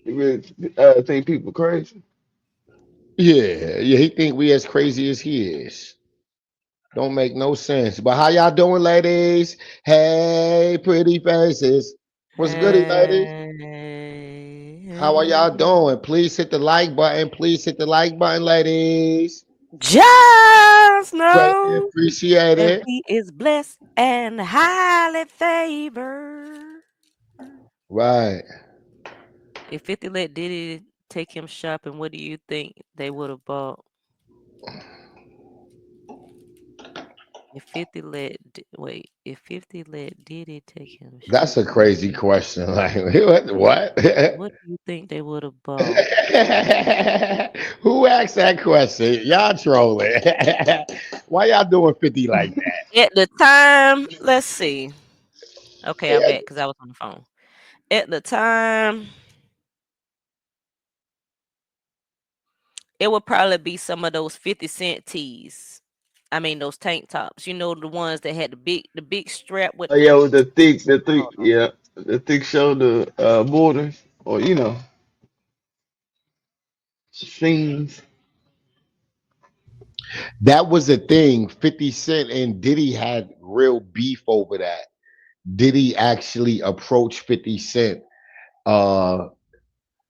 You really think people crazy? Yeah, yeah, he think we as crazy as he is. Don't make no sense. But how y'all doing, ladies? Hey, pretty faces. What's goody, ladies? How are y'all Hey. doing? Please hit the like button. Please hit the like button, ladies. Just Greatly know appreciate that it. he is blessed and highly favored. Right. If 50 let Diddy take him shopping, what do you think they would have bought? If 50 let if 50 let Diddy take him That's a shopping, crazy question. Like, what? what do you think they would have bought? Who asked that question? Y'all trolling. Why y'all doing 50 like At the time, let's see. Okay, I'm that? back because I was on the phone. At the time, it would probably be some of those 50 cent tees. I mean those tank tops. You know the ones that had the big strap with Oh yeah, the with the thick, hold on. yeah, the thick shoulder borders, or seams. That was a thing. 50 Cent and Diddy had real beef over that. Diddy actually approached 50 Cent uh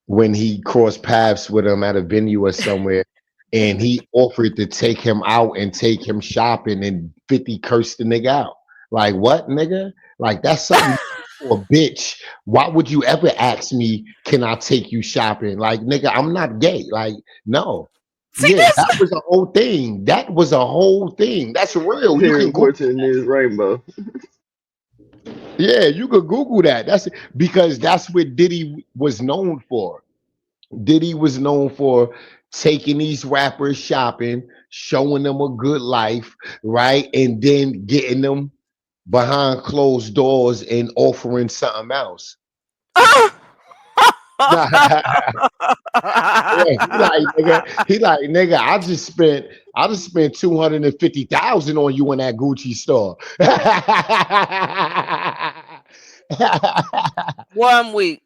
when he crossed paths with him at a venue or somewhere, and he offered to take him out and take him shopping, and 50 cursed the nigga out. Like, what, nigga? Like, that's something you do for a bitch. Why would you ever ask me, can I take you shopping? Like, nigga, I'm not gay. Like, no. See Yeah, this? that was a whole thing. That was a whole thing. That's They real. say You can Google. important is rainbow. Yeah, you could Google that. That's because that's what Diddy was known for. Diddy was known for taking these rappers shopping, showing them a good life, right? And then getting them behind closed doors and offering something else. Yeah, he like, nigga, I just spent 250,000 on you in that Gucci store. 1 week.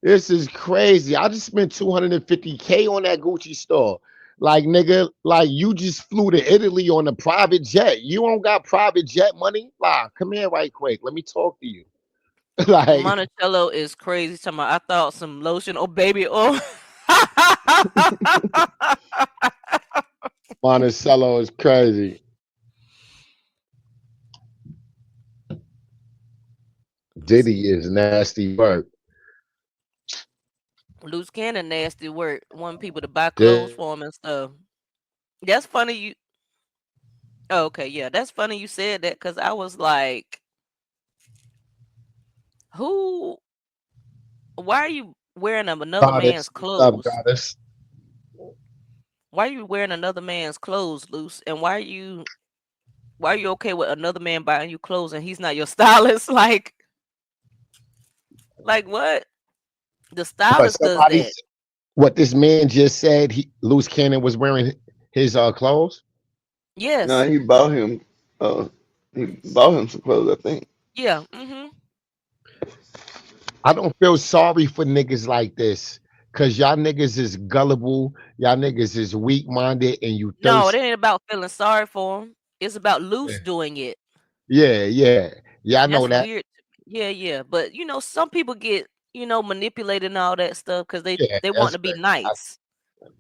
This is crazy. I just spent 250K on that Gucci store. Like, nigga, like you just flew to Italy on a private jet. You don't got private jet money? Like, come here right quick. Let me talk to you. Like, Monticello is crazy. Talking about, I thought some lotion or baby oil. Monticello is crazy. Let's Diddy see. is nasty work. Luce Cannon nasty work. Want people to buy clothes Did- for him and stuff. That's funny. Oh, okay, yeah, that's funny you said that because I was like, who? Why are you wearing another man's Goddess, what's up, clothes? goddess? Why are you wearing another man's clothes, Luce? And why are you okay with another man buying you clothes and he's not your stylist? Like what? The What stylist does somebody? that. What this man just said? Loose Cannon was wearing his clothes. No, Yes. uh he bought him some clothes, I think. Yeah. Mm-hmm. I don't feel sorry for niggas like this. Cause y'all niggas is gullible, y'all niggas is weak minded, and you No, it thirsty. ain't about feeling sorry for him. It's about Yeah, Luce doing it. yeah. Y'all know That's that. weird. Yeah, yeah. But some people get, manipulated and all that stuff because they Yeah, they want that's to be fair. nice.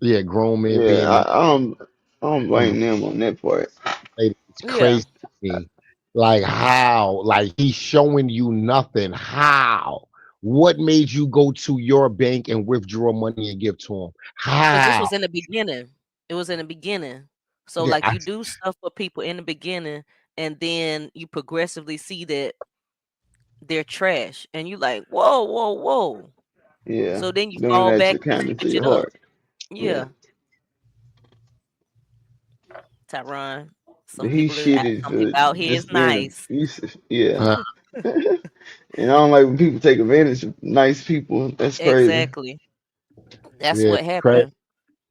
Yeah, grown men Yeah, being in I don't come blame them on that part. lady, it's Yeah. crazy to me. Like how? Like he's showing you nothing. How? What made you go to your bank and withdraw money and give to him? Because this How? was in the beginning. It was in the beginning. So Yeah, like you do stuff for people in the beginning and then you progressively see that they're trash and you like, whoa, whoa, whoa. Yeah, So then you doing fall that back to and you kind of to switch your it up. heart. Yeah, Yeah. Tyron. the he shit is Some people out here is just being nice. abusive. Yeah, uh, and I don't like when people take advantage of nice people. That's crazy. Exactly. That's yeah, what crazy. happened.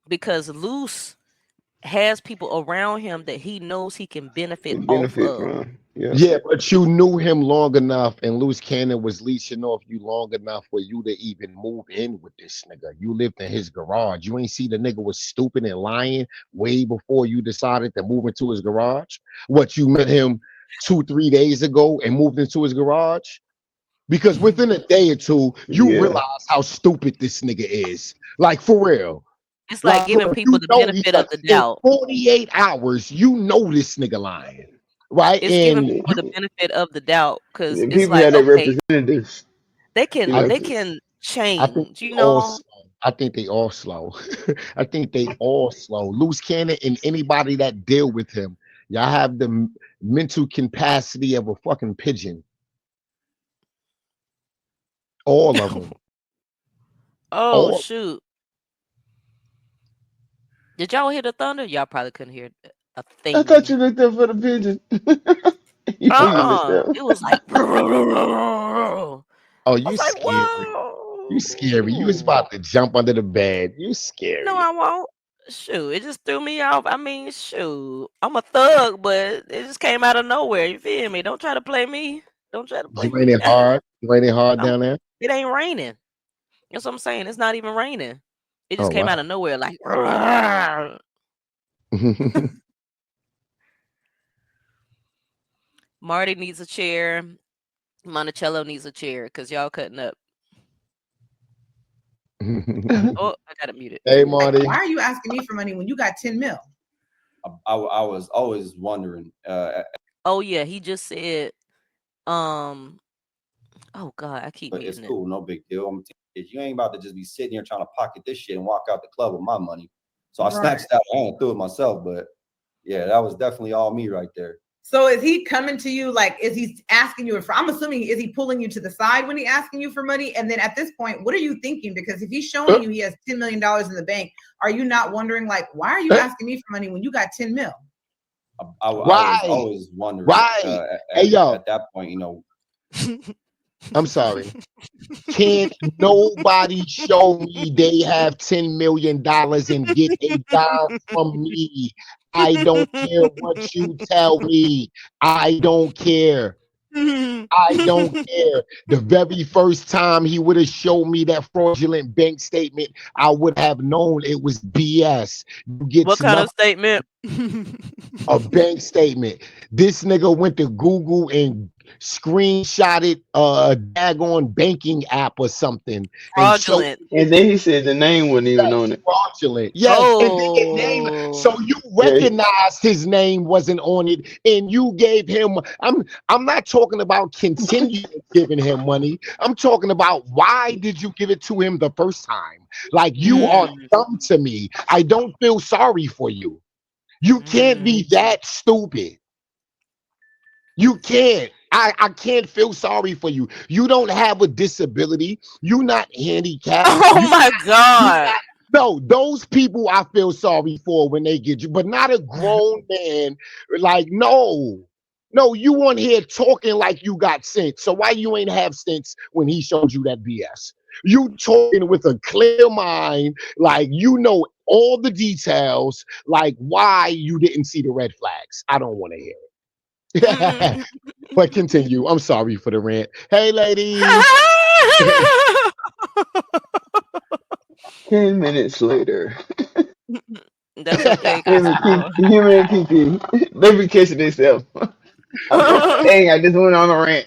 Because Luce has people around him that he knows he can benefit It off benefit of. from. Yeah. Yeah, but you knew him long enough, and Luce Cannon was leashing off you long enough for you to even move in with this nigga. You lived in his garage. You ain't see the nigga was stupid and lying way before you decided to move into his garage. What, you met him 2-3 days ago and moved into his garage? Because within a day or two, you Yeah. realize how stupid this nigga is. Like, for real. It's like giving For people the benefit of the in doubt. 48 hours, you know this nigga lying. Right? It's giving And people the benefit of the doubt because And it's people like, have their okay, representatives. they You can know, they can I think change, they you all know. slow. I think they all slow. I think they all slow. Luce Cannon and anybody that deal with him, y'all have the mental capacity of a fucking pigeon. All of them. Oh All. shoot. Did y'all hear the thunder? Y'all probably couldn't hear a I thought thing. you looked up for the pigeon. You know you looked up. It was like I Oh, was you like, scary. You scary. You was whoa. about to jump under the bed. You No, scary. I won't. Shoot, it just threw me off. I mean, shoot, I'm a thug, but it just came out of nowhere. You feel me? Don't try to play me. Don't try to play You ain't me. it hard. You ain't it hard I'm, down there. it ain't raining. That's what I'm saying. It's not even raining. It Oh just came wow. out of nowhere, like. Marty needs a chair. Monticello needs a chair because y'all cutting up. Oh, I got it muted. Hey Like, Marty. why are you asking me for money when you got 10 mil? I was always wondering. Oh yeah, he just said. Oh God, I keep But it's muting it. cool, no big deal. I'm you ain't about to just be sitting here trying to pocket this shit and walk out the club with my money. So I Right. snatched that and threw it myself. But yeah, that was definitely all me right there. So is he coming to you like, is he asking you for, I'm assuming, is he pulling you to the side when he asking you for money? And then at this point, what are you thinking? Because if he's showing you he has $10 million in the bank, are you not wondering like, why are you asking me for money when you got 10 mil? I was Right. always wondering Right. Hey yo, at that point, you know. I'm sorry. Can't nobody show me they have $10 million and get a dime from me? I don't care what you tell me. I don't care. I don't care. The very first time he would have showed me that fraudulent bank statement, I would have known it was BS. You get What kind nothing. of statement? A bank statement. This nigga went to Google and screenshotted a daggone banking app or something and showed Fraudulent. And then he said the name wasn't even yes, on it. fraudulent. Yes, and then his name. Oh. So you recognized his name wasn't on it, and you gave him. I'm not talking about continue giving him money. I'm talking about why did you give it to him the first time? Like you are dumb to me. I don't feel sorry for you. You can't be that stupid. You can't. I can't feel sorry for you. You don't have a disability. You're not handicapped. Oh my God. No, those people I feel sorry for when they get you, but not a grown man. Like, no. No, you on here talking like you got sense. So why you ain't have sense when he showed you that BS? You talking with a clear mind, like you know all the details, like why you didn't see the red flags. I don't want to hear it. But continue. I'm sorry for the rant. Hey, ladies. 10 minutes later. That's okay, Him Cousin and Boy. Kiki, they be catching themselves. Dang, I just went on a rant.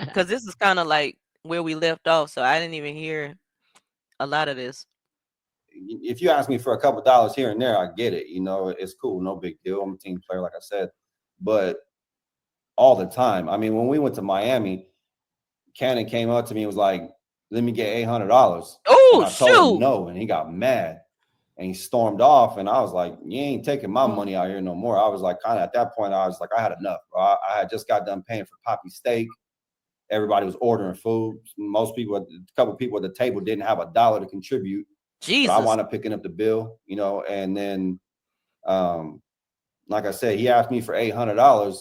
Because this is kind of like where we left off, so I didn't even hear a lot of this. If you ask me for a couple dollars here and there, I get it. You know, it's cool, no big deal. I'm a team player, like I said. But all the time, I mean, when we went to Miami, Cannon came up to me and was like, "Let me get $800." Oh, And I told him shoot. no, and he got mad and he stormed off. And I was like, "You ain't taking my money out here no more." I was like, kind of at that point, I was like, I had enough, bro. I had just got done paying for Poppy steak. Everybody was ordering food. Most people, a couple people at the table didn't have $1 to contribute. Jesus. But I wound up picking up the bill, you know, and then, like I said, he asked me for $800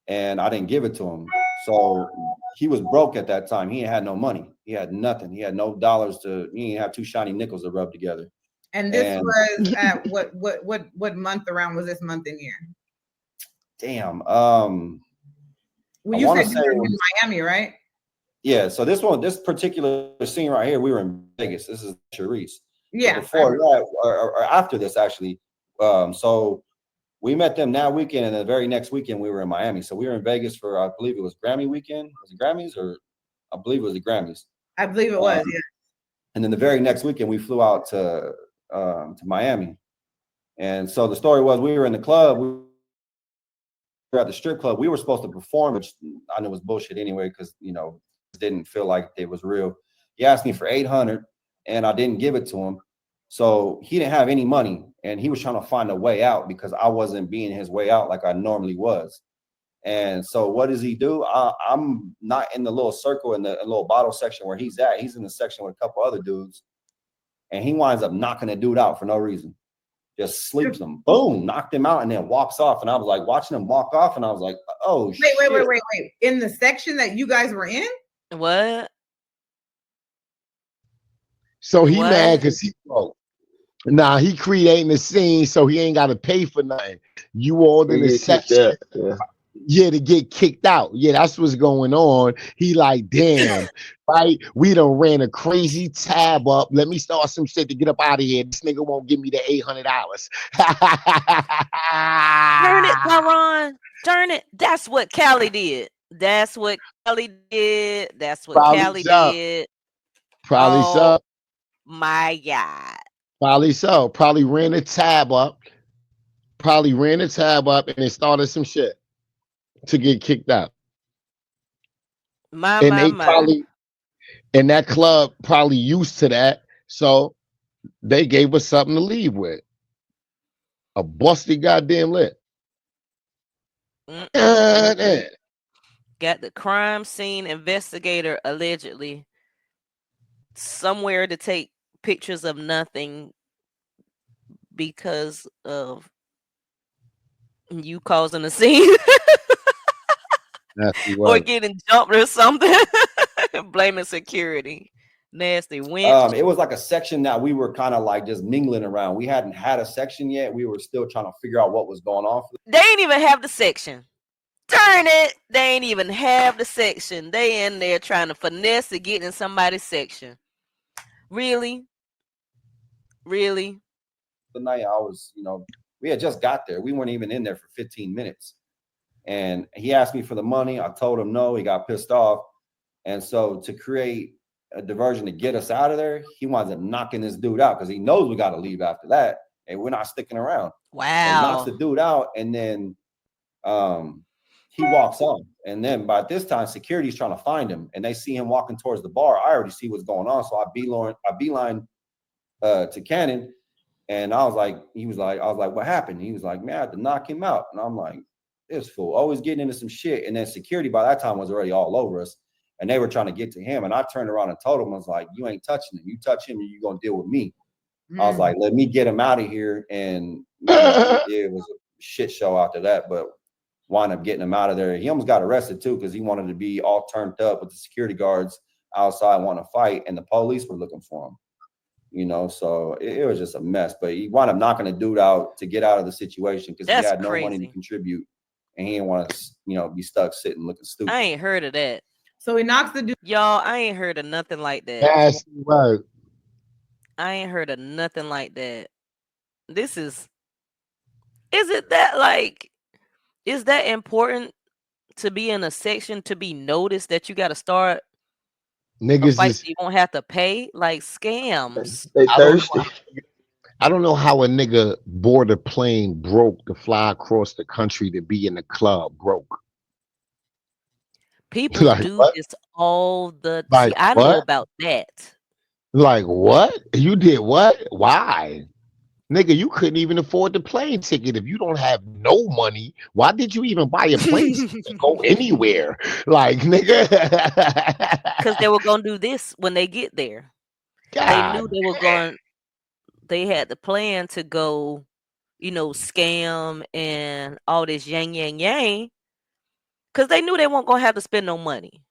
and I didn't give it to him. So he was broke at that time. He had no money. He had nothing. He had no dollars to. He didn't have 2 shiny nickels to rub together. And this was at what month around was this month and year? Damn. Well, you said you were in Miami, right? Yeah. So this particular scene right here, we were in Vegas. This is Sharice. Yeah. But before that, or after this, actually, so we met them that weekend, and the very next weekend we were in Miami. So we were in Vegas for, I believe it was Grammy weekend. Was it Grammys, or I believe it was the Grammys. I believe it was. Yeah. And then the very next weekend we flew out to Miami. And so the story was, we were in the club. We were at the strip club. We were supposed to perform, which I knew was bullshit anyway, because didn't feel like it was real. He asked me for 800, and I didn't give it to him. So he didn't have any money, and he was trying to find a way out because I wasn't being his way out like I normally was. And so what does he do? I'm not in the little circle in the little bottle section where he's at. He's in the section with a couple other dudes, and he winds up knocking a dude out for no reason. Just sleeps him, boom, knocked him out, and then walks off. And I was like watching him walk off, and I was like, oh, wait. In the section that you guys were in? What? So he mad because he broke. Nah, he creating a scene so he ain't got to pay for nothing. You all in the section. Yeah, to get kicked out. Yeah, that's what's going on. He like, damn, right? We done ran a crazy tab up. Let me start some shit to get up out of here. This nigga won't give me the $800. Turn it, Tyron. Turn it. That's what Callie did. That's what Callie did. That's what Callie did. Probably so. My God. Probably so. Probably ran a tab up. And it started some shit to get kicked out. Probably, and that club probably used to that, so they gave us something to leave with. A busted goddamn lip. Got the crime scene investigator allegedly somewhere to take pictures of nothing because of you causing a scene. Or getting jumped or something. Blaming security. Nasty winch. It was like a section that we were kind of like just mingling around. We hadn't had a section yet. We were still trying to figure out what was going on. They ain't even have the section. Turn it. They ain't even have the section. They in there trying to finesse to get in somebody's section. Really? The night I was, we had just got there. We weren't even in there for 15 minutes. And he asked me for the money. I told him no. He got pissed off. And so to create a diversion to get us out of there, he winds up knocking this dude out because he knows we got to leave after that. And we're not sticking around. Wow. So knocks the dude out. And then he walks on. And then by this time, security's trying to find him. And they see him walking towards the bar. I already see what's going on. So I beeline to Cannon. And I was like, what happened? He was like, man, I had to knock him out. And I'm like, this fool always getting into some shit. And then security by that time was already all over us, and they were trying to get to him. And I turned around and told him, I was like, you ain't touching him. You touch him and you're going to deal with me. I was like, let me get him out of here. And it was a shit show after that, but wound up getting him out of there. He almost got arrested too, because he wanted to be all turned up with the security guards outside, want to fight. And the police were looking for him. So it was just a mess. But he wound up knocking a dude out to get out of the situation because he had no money to contribute. And he didn't want to, be stuck sitting looking stupid. I ain't heard of that. So he knocks the dude. Y'all, I ain't heard of nothing like that. That's right. I ain't heard of nothing like that. Is it that is that important to be in a section to be noticed that you got to start niggas fight so you won't have to pay? Like scams. They thirsty. I don't know how a nigga board a plane broke to fly across the country to be in the club broke. People do this all the time. I know about that. Like what? You did what? Why? Nigga, you couldn't even afford the plane ticket. If you don't have no money, why did you even buy a plane ticket to go anywhere? Like, nigga. Because they were going to do this when they get there. They knew they were going, they had the plan to go, scam and all this yang. Because they knew they weren't going to have to spend no money.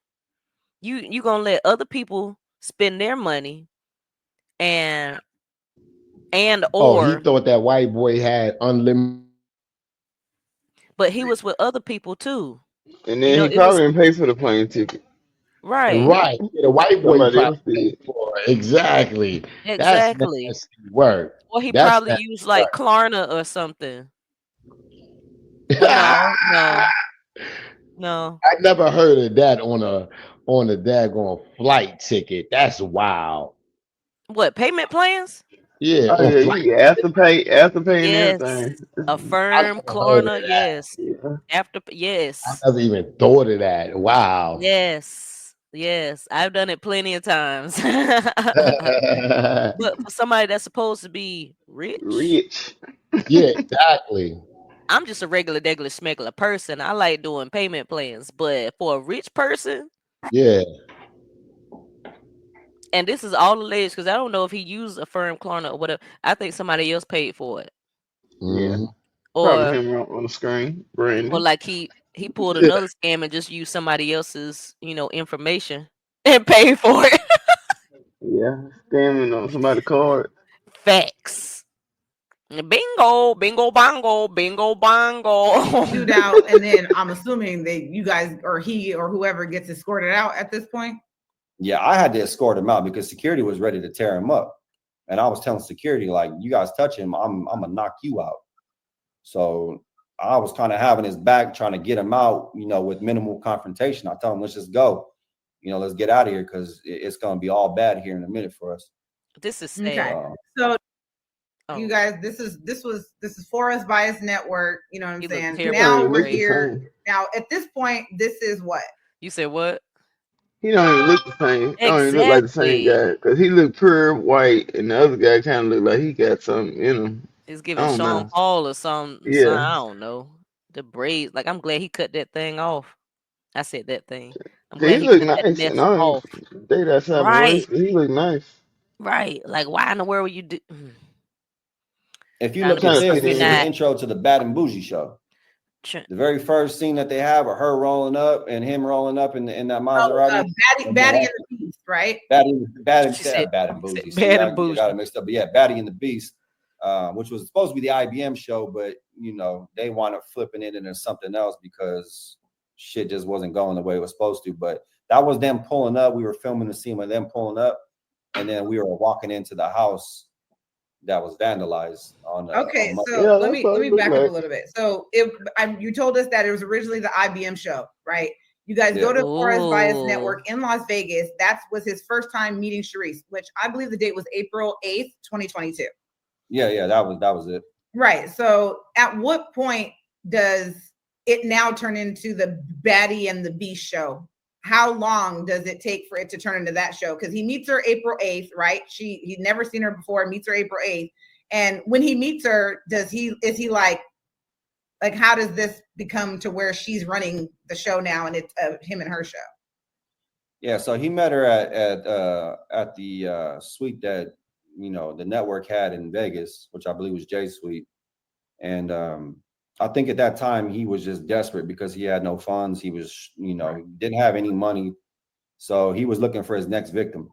You going to let other people spend their money and Oh, he or thought that white boy had unlimited. but he was with other people too. And You then know, he it was probably didn't pay for the plane ticket. right. Right. Yeah, the white boy Somebody else probably paid did. for it. Exactly. That's Exactly. nasty work. Or he That's probably nasty used like work. Klarna or something. But no. I never heard of that on a daggone flight ticket. That's wild. What, payment plans? Yeah, Oh on yeah, flight. you after pay and Yes. everything. I Affirm, never heard of Klarna, that. yes. Yeah. After I yes. never even thought of that. Wow. Yes. Yes. I've done it plenty of times. But for somebody that's supposed to be rich, Rich. Yeah, exactly. I'm just a regular, degular, smegular person. I like doing payment plans. But for a rich person, Yeah. and this is all alleged because I don't know if he used Affirm, Klarna, or whatever. I think somebody else paid for it. Yeah. Hmm. Probably Or him on the screen. or Brandon. like he pulled Yeah. another scam and just used somebody else's, information and paid for it. Yeah. Scamming on somebody's card. Facts. Bingo, bingo, bongo, bingo, bongo. Shoot out, and then I'm assuming that you guys or he or whoever gets escorted out at this point. Yeah, I had to escort him out because security was ready to tear him up. And I was telling security, like, you guys touch him, I'm gonna knock you out. So I was kind of having his back, trying to get him out, with minimal confrontation. I told him, let's just go. Let's get out of here because it's gonna be all bad here in a minute for us. This is Okay. sad. So you Oh, guys, this is For Us Bias Network. You know what I'm he looked saying? terrible. Now He don't even we're look the here. same. Now at this point, this is what? You said what? He don't even look the same. He don't even look like the same Exactly. guy. Cause he look pure white, and the other guy kind of look like he got something in him. It's I giving don't Sean know. Paul or some Yeah. I don't know. The braids. Like I'm glad he cut that thing off. I said that thing. I'm He glad he look cut that nice, and mess I don't off. even date outside my race, Right. but he look nice. Right. Like why in the world would you do If you trying to look be at Trying to this, fit this is the in. 69? intro to the Bad and Bougie show. The very first scene that they have are her rolling up and him rolling up in that Maserati. Batty and the Beast, right? Bad and She said Bad and Bougie. See, bad I and bougie. got it mixed up. But yeah, Batty and the Beast, which was supposed to be the IBM show, but they wound up flipping it into something else because shit just wasn't going the way it was supposed to. But that was them pulling up. We were filming the scene with them pulling up, and then we were walking into the house that was vandalized on. Okay, on so Yeah, let that's me what it look back up a like. little bit. So you told us that it was originally the IBM show, right? You guys go Yeah. to Forest Bias Ooh. Network in Las Vegas. That was his first time meeting Sharice, which I believe the date was April 8th, 2022. Yeah, that was it. Right. So at what point does it now turn into the Batty and the Beast show? How long does it take for it to turn into that show? Because he meets her April 8th, right? He'd never seen her before, meets her April 8th. And when he meets her, is he like how does this become to where she's running the show now and it's him and her show? Yeah, so he met her at the suite that the network had in Vegas, which I believe was Jay's suite. And I think at that time he was just desperate because he had no funds. He was, he didn't have any money. So he was looking for his next victim.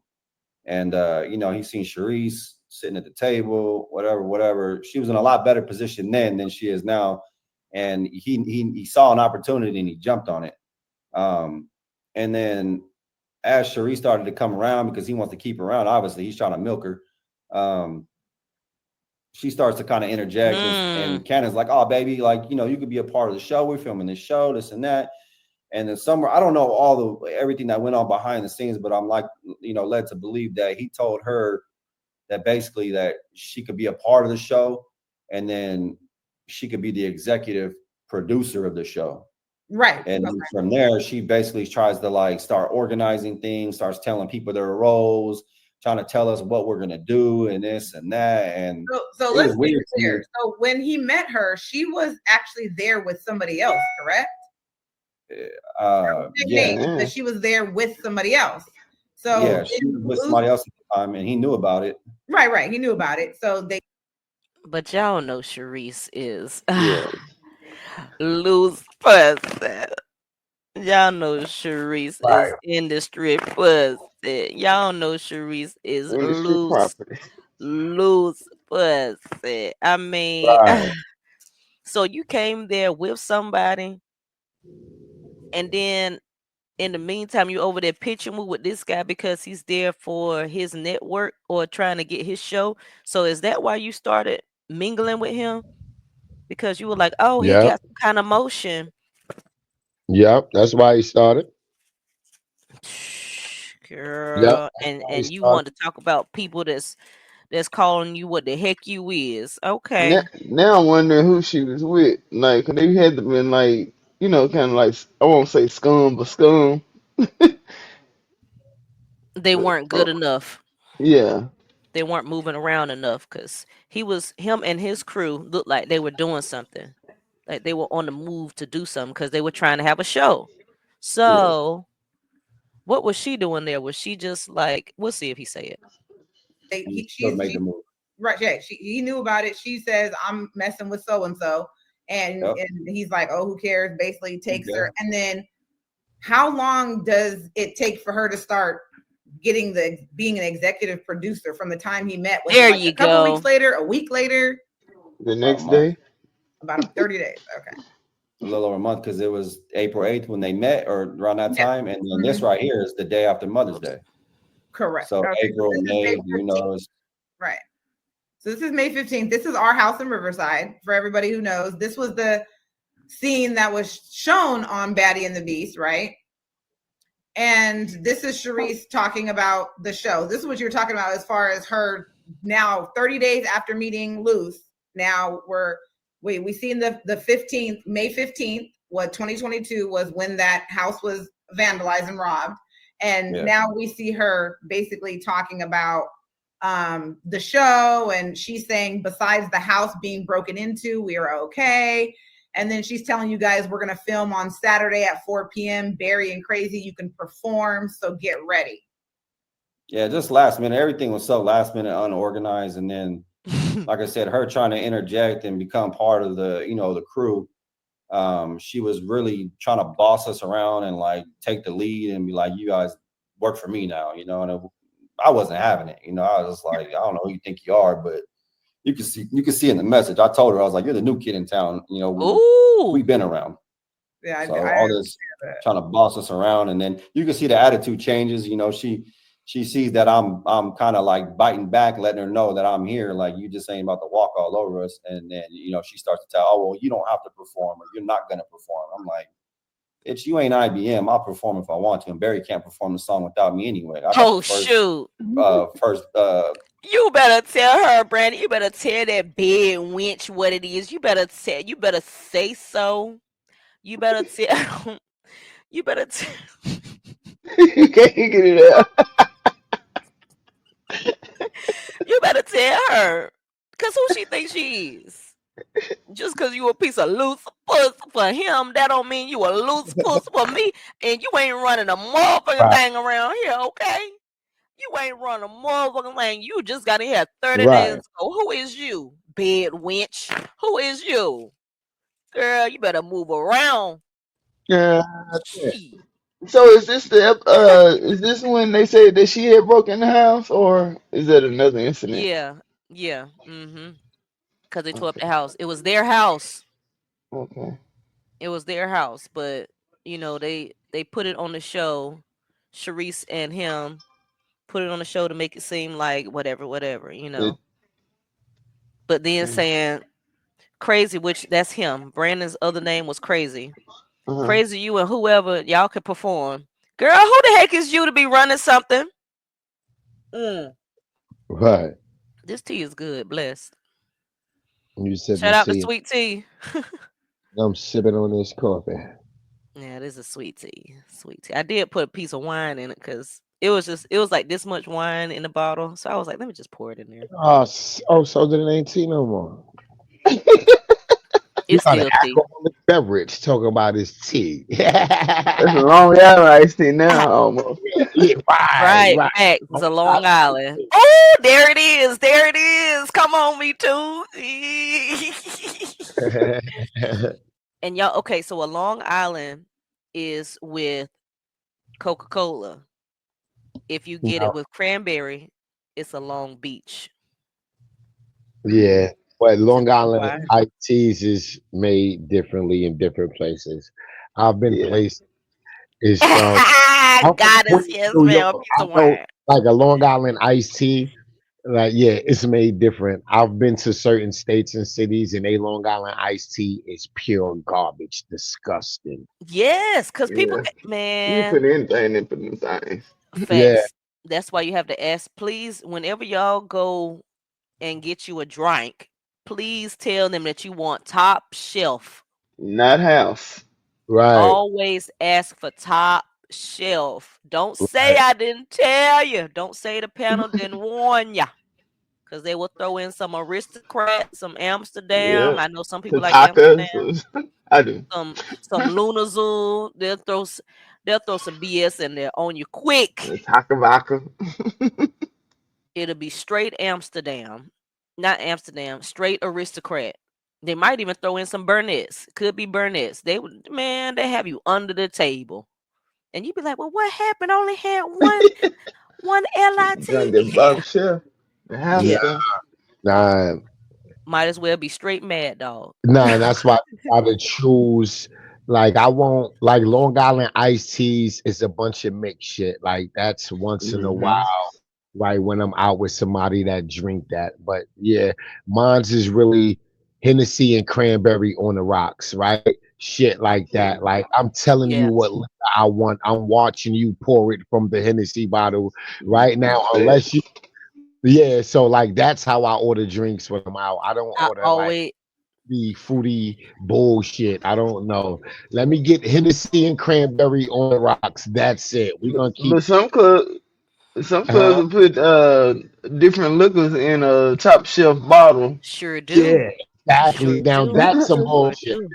And he seen Sharice sitting at the table, whatever. She was in a lot better position then than she is now. And he saw an opportunity and he jumped on it. And then as Sharice started to come around because he wants to keep her around, obviously he's trying to milk her. She starts to kind of interject and Cannon's like, oh, baby, like, you could be a part of the show. We're filming this show, this and that. And then somewhere, I don't know everything that went on behind the scenes, but I'm like, led to believe that he told her that basically that she could be a part of the show and then she could be the executive producer of the show. Right. And from there, she basically tries to start organizing things, starts telling people their roles, trying to tell us what we're going to do and this and that. And so let's be clear. So when he met her, she was actually there with somebody else, correct? Yeah. But she was there with somebody else. So yeah, she was with somebody else at the time and he knew about it. Right. He knew about it. So But y'all know Sharice is Yeah. loose person. Y'all know Sharice is industry pussy. Y'all know Sharice is Industry loose, property. loose pussy. I mean, Right. so you came there with somebody, and then in the meantime, you over there pitching with this guy because he's there for his network or trying to get his show. So is that why you started mingling with him? Because you were like, oh, he Yep. got some kind of motion. Yep. That's why he started. Yep. Girl, That's and why he and you started. want to talk about people that's calling you what the heck you is. Now, Okay. now I'm wondering who she was with. Like, 'cause they had to been like, kind of like, I won't say scum, but scum. They But weren't good enough. yeah, They weren't moving around enough because him and his crew looked like they were doing something. Like they were on the move to do something because they were trying to have a show. yeah. So what was she doing there? Was she just like, we'll see if he say it. And still made the move. Right, yeah, he knew about it. She says, I'm messing with so and so, and Yep. he's like, oh, who cares? Basically takes Okay. her. And then how long does it take for her to start being an executive producer from the time he met? Was it There like you a couple weeks go. later, a week later? The About a next month. day. About 30 days. Okay. A little over a month because it was April 8th when they met or around that Yeah. time. And then this right here is the day after Mother's Day. Correct. So Okay. April, This is May May, 15th. it's Right. So this is May 15th. This is our house in Riverside. For everybody who knows, this was the scene that was shown on Batty and the Beast, right? And this is Sharice talking about the show. This is what you're talking about as far as her now 30 days after meeting Luce. Now we seen the 15th, May 15th, what 2022 was when that house was vandalized and robbed. And now we see her basically talking about the show, and she's saying besides the house being broken into, we are okay. And then she's telling you guys we're going to film on Saturday at 4 p.m. Barry and Crazy, you can perform, so get ready. Yeah, just last minute. Everything was so last minute, unorganized. And then, like I said, her trying to interject and become part of the, the crew. She was really trying to boss us around and like take the lead and be like, you guys work for me now, and I wasn't having it. I was just like, I don't know who you think you are, but you can see in the message. I told her, I was like, you're the new kid in town. We've been around. Yeah, so all this trying to boss us around, and then you can see the attitude changes. She sees that I'm kind of like biting back, letting her know that I'm here. Like, you just ain't about to walk all over us. And then she starts to tell, oh well, you don't have to perform, or you're not gonna perform. I'm like, it's you ain't IBM. I'll perform if I want to, and Barry can't perform the song without me anyway. I got Shoot. First. You better tell her, Brandon. You better tell that bed wench what it is. You better say so. You better tell. You better tell. You can't get it out. You better tell her. Cause who she thinks she is? Just cause you a piece of loose puss for him, that don't mean you a loose puss for me. And you ain't running a motherfucking thing around here, okay? You ain't running a motherfucking thing. You just got in here 30 days ago. Who is you, bed wench? Who is you? Girl, you better move around. Yeah. Gee. So is this is this when they said that she had broken the house, or is that another incident? Yeah. Because they tore up Okay. the house. It was their house. Okay. It was their house, but they put it on the show. Sharice and him put it on the show to make it seem like whatever. It, But then saying Crazy, which that's him. Brandon's other name was Crazy. uh-huh. Crazy, you and whoever y'all could perform. Girl, who the heck is you to be running something? Right. This tea is good. Blessed. You said Shout to out to see. Sweet Tea. I'm sipping on this coffee. Yeah, this is sweet tea. Sweet tea. I did put a piece of wine in it because it was like this much wine in the bottle. So I was like, let me just pour it in there. So then it ain't tea no more. You It's got an still tea. alcoholic beverage talking about his tea. That's a Long Island iced tea now, almost. Yeah, right. Right. Facts. It's a Long Island. Oh, there it is. There it is. Come on, me too. And y'all, okay, so a Long Island is with Coca-Cola. If you You get it know, with cranberry, it's a Long Beach. yeah. But Just Long Island FYI. iced teas is made differently in different places. I've been Yeah. places. It's from I'm from God is Queens, yes, New York. ma'am. Piece I of know wine. like a Long Island iced tea. Like, yeah, it's made different. I've been to certain states and cities, and a Long Island iced tea is pure garbage, disgusting. Yes, because people, Yeah. You can man, put anything in for them things. Yeah, facts. That's why you have to ask, please, whenever y'all go and get you a drink, please tell them that you want top shelf. Not house. right, Always ask for top shelf. Don't say right. I didn't tell you. Don't say the panel didn't warn you. Because they will throw in some aristocrat, some Yeah. Amsterdam. I know some people like Amsterdam. Takas. I do. Some Lunazul. They'll throw some BS in there on you quick. Taka vodka. It'll be straight Amsterdam, not Amsterdam, straight aristocrat. They might even throw in some Burnett's. Could be Burnett's. They would, man, they have you under the table, and you'd be like, "Well, what happened? I only had one LIT Drunk at here." Bob Chef. The house Yeah, Yeah, stuff. nah, might as well be straight Mad Dog. nah. That's why I try to choose. Like, I won't like Long Island iced teas is a bunch of mixed shit. Like, that's once in a while. Hmm. Right when I'm out with somebody that drink that. But yeah, mine's is really Hennessy and cranberry on the rocks, right? Shit like that. Like I'm telling you Yeah. what liquor I want. I'm watching you pour it from the Hennessy bottle right now, Bet. unless you yeah, so like that's how I order drinks when I'm out. I don't I order like always the fruity bullshit. I don't know. Let me get Hennessy and cranberry on the rocks. That's it. We're gonna keep But some clubs uh will put different liquors in a top shelf bottle. sure do. yeah, exactly. Sure Now do. that's some Sure bullshit. do.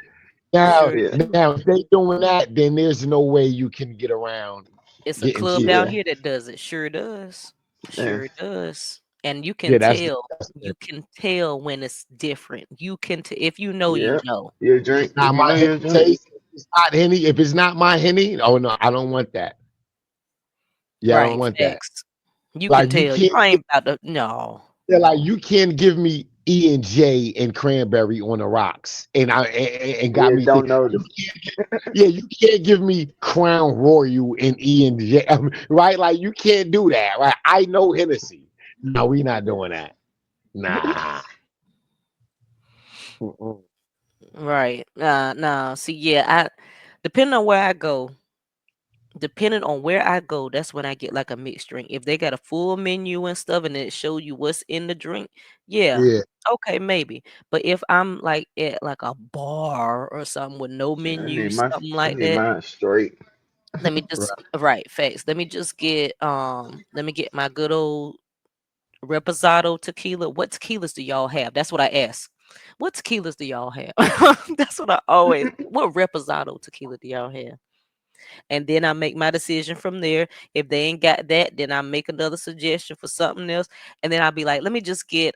Now, Sure Yeah. do. now if they doing that, then there's no way you can get around It's a getting club to down Yeah. here that does it. Sure does. Yeah. Sure does. And you can yeah, that's tell. disgusting. You can tell when it's different. You can if you know, you Yeah. know. You drink Now if you my know henny your drink. taste. If it's not henny. If it's not my henny, oh no, I don't want that. Yeah, I don't Right. want that. Facts. You can Like you tell. can't I give, ain't about to no. yeah, like you can't give me E and J and cranberry on the rocks, and got Yeah, me don't think. You notice. can't, yeah, you can't give me Crown Royal and E and J, right? Like you can't do that, right? I know Hennessy. No, we not doing that. Nah. Mm-mm. Right. Nah. See, yeah, depending on where I go, that's when I get like a mixed drink. If they got a full menu and stuff and it show you what's in the drink, yeah. Yeah. Okay, maybe. But if I'm like at like a bar or something with no Yeah, menu, something I like need that, mine straight. let me just right, facts. Let me get my good old reposado tequila. What tequilas do y'all have? That's what I ask. What tequilas do y'all have? That's what I always. What reposado tequila do y'all have? And then I make my decision from there. If they ain't got that, then I make another suggestion for something else. And then I'll be like, let me just get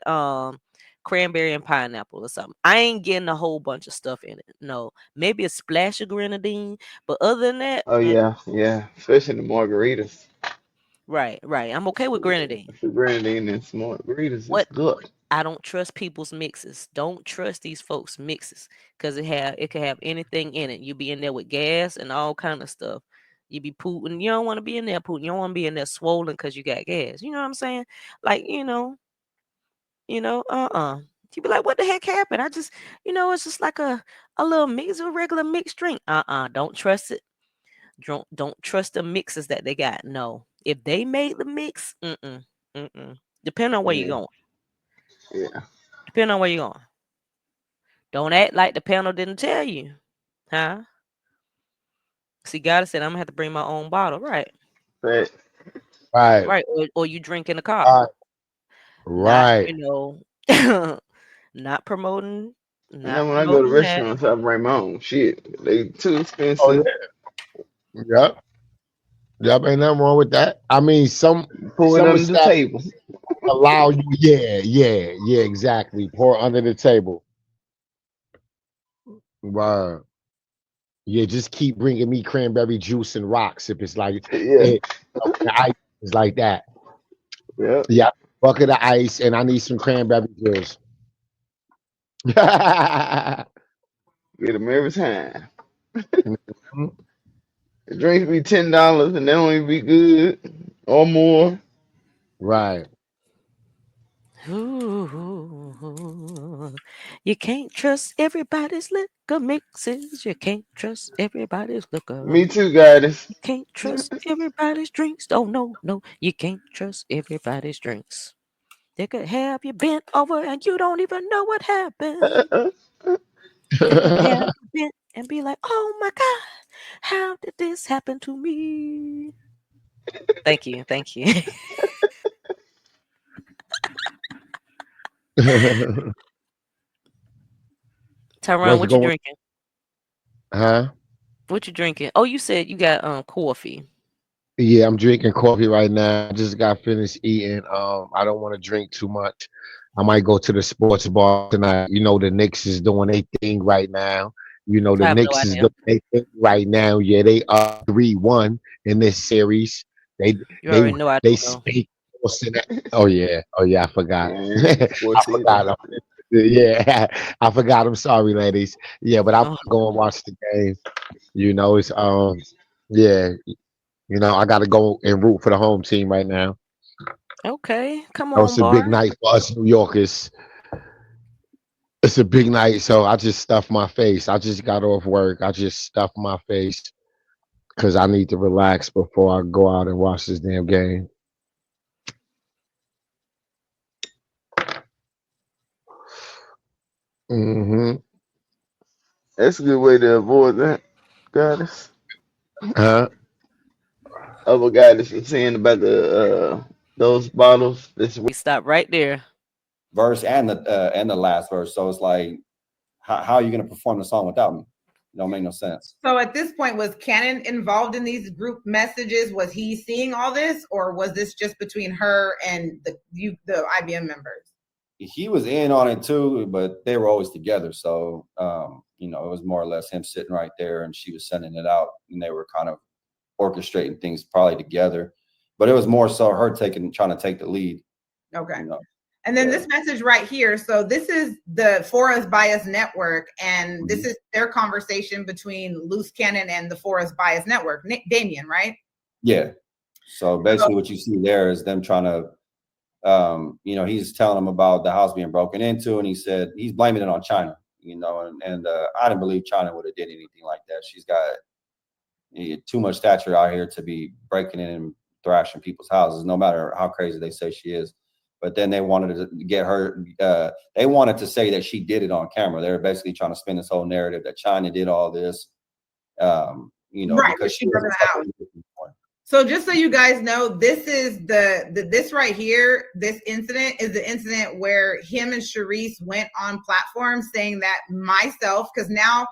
cranberry and pineapple or something. I ain't getting a whole bunch of stuff in it. No, maybe a splash of grenadine. But other than that, Oh yeah, yeah. Especially the margaritas. right. I'm okay with grenadine. The grenadine and some margaritas is What good. I don't trust people's mixes. Don't trust these folks' mixes because it can have anything in it. You be in there with gas and all kind of stuff. You be pooting. You don't want to be in there pooting. You don't want to be in there swollen because you got gas. You know what I'm saying? Like You be like, what the heck happened? It's just like a little mix, a regular mixed drink. Don't trust it. Don't trust the mixes that they got. No, if they made the mix, mm-mm. Depending on where you're Yeah, going. yeah. Depending on where you're going. Don't act like the panel didn't tell you, huh? See, God said I'm gonna have to bring my own bottle, right? But Right. Right, or you drink in the car. Right. Not, Right. not promoting, and not then when I go to promoting that. restaurants, I bring my own shit. They too Oh expensive. yeah. Yep. Yep. Ain't nothing wrong with that. I mean, Pour it some under the establishments table. allow you. Yeah. Exactly. Pour under the table. Wow. Yeah. Just keep bringing me cranberry juice and rocks if it's like Yeah. it. I It's like that. Yep. Yeah, bucket of ice, and I need some cranberry juice. Get them every time. The drinks be $10 and they don't even be good or more. Right. Ooh, you can't trust everybody's liquor mixes. You can't trust everybody's liquor. Me too, guys. You can't trust everybody's drinks. Oh no, no, you can't trust everybody's drinks. They could have you bent over and you don't even know what happened. They could have you bent and be like, "Oh my God, how did this happen to me?" Thank you, thank you. Tyrone, What's what you going? drinking? Huh? What you drinking? Oh, you said you got coffee. Yeah, I'm drinking coffee right now. I just got finished eating. I don't want to drink too much. I might go to the sports bar tonight. You know, the Knicks is doing their thing right now. You know, I the have no Knicks is idea. doing their thing right now. Yeah, they are 3-1 in this series. They You they already know I they don't know. speak. Oh yeah, oh yeah. I forgot. Man, I sports forgot. season. Yeah, I forgot. I'm sorry, ladies. Yeah, but I'm Oh, gonna go and watch the game. You know, it's yeah. You know, I got to go and root for the home team right now. okay. Come So on, it's a big Bar. night for us New Yorkers. It's a big night, so I just stuffed my face. I just got off work. I just stuffed my face because I need to relax before I go out and watch this damn game. Hmm. That's a good way to avoid that, guys. Huh? Other guy that's saying about the those bottles. This We stop right there. Verse and the last verse. So it's like, how are you gonna perform the song without me? It don't make no sense. So at this point, was Cannon involved in these group messages? Was he seeing all this, or was this just between her and the IBM members? He was in on it too, but they were always together. So you know, it was more or less him sitting right there and she was sending it out, and they were kind of orchestrating things probably together. But it was more so her trying to take the lead. Okay. You know? And then Yeah. this message right here. So this is the For Us By Us network, and this is their conversation between Luce Cannon and the For Us By Us network. Damien, right? Yeah. So basically, what you see there is them trying to, you know, he's telling them about the house being broken into, and he said he's blaming it on China. You know, and I didn't believe China would have did anything like that. She's got too much stature out here to be breaking in and thrashing people's houses, no matter how crazy they say she is. But then they wanted to get her. They wanted to say that she did it on camera. They were basically trying to spin this whole narrative that China did all this. You know, Right, because she she broke in was the house. So just so you guys know, this is this right here, this incident is the incident where him and Sharice went on platforms saying that myself, because now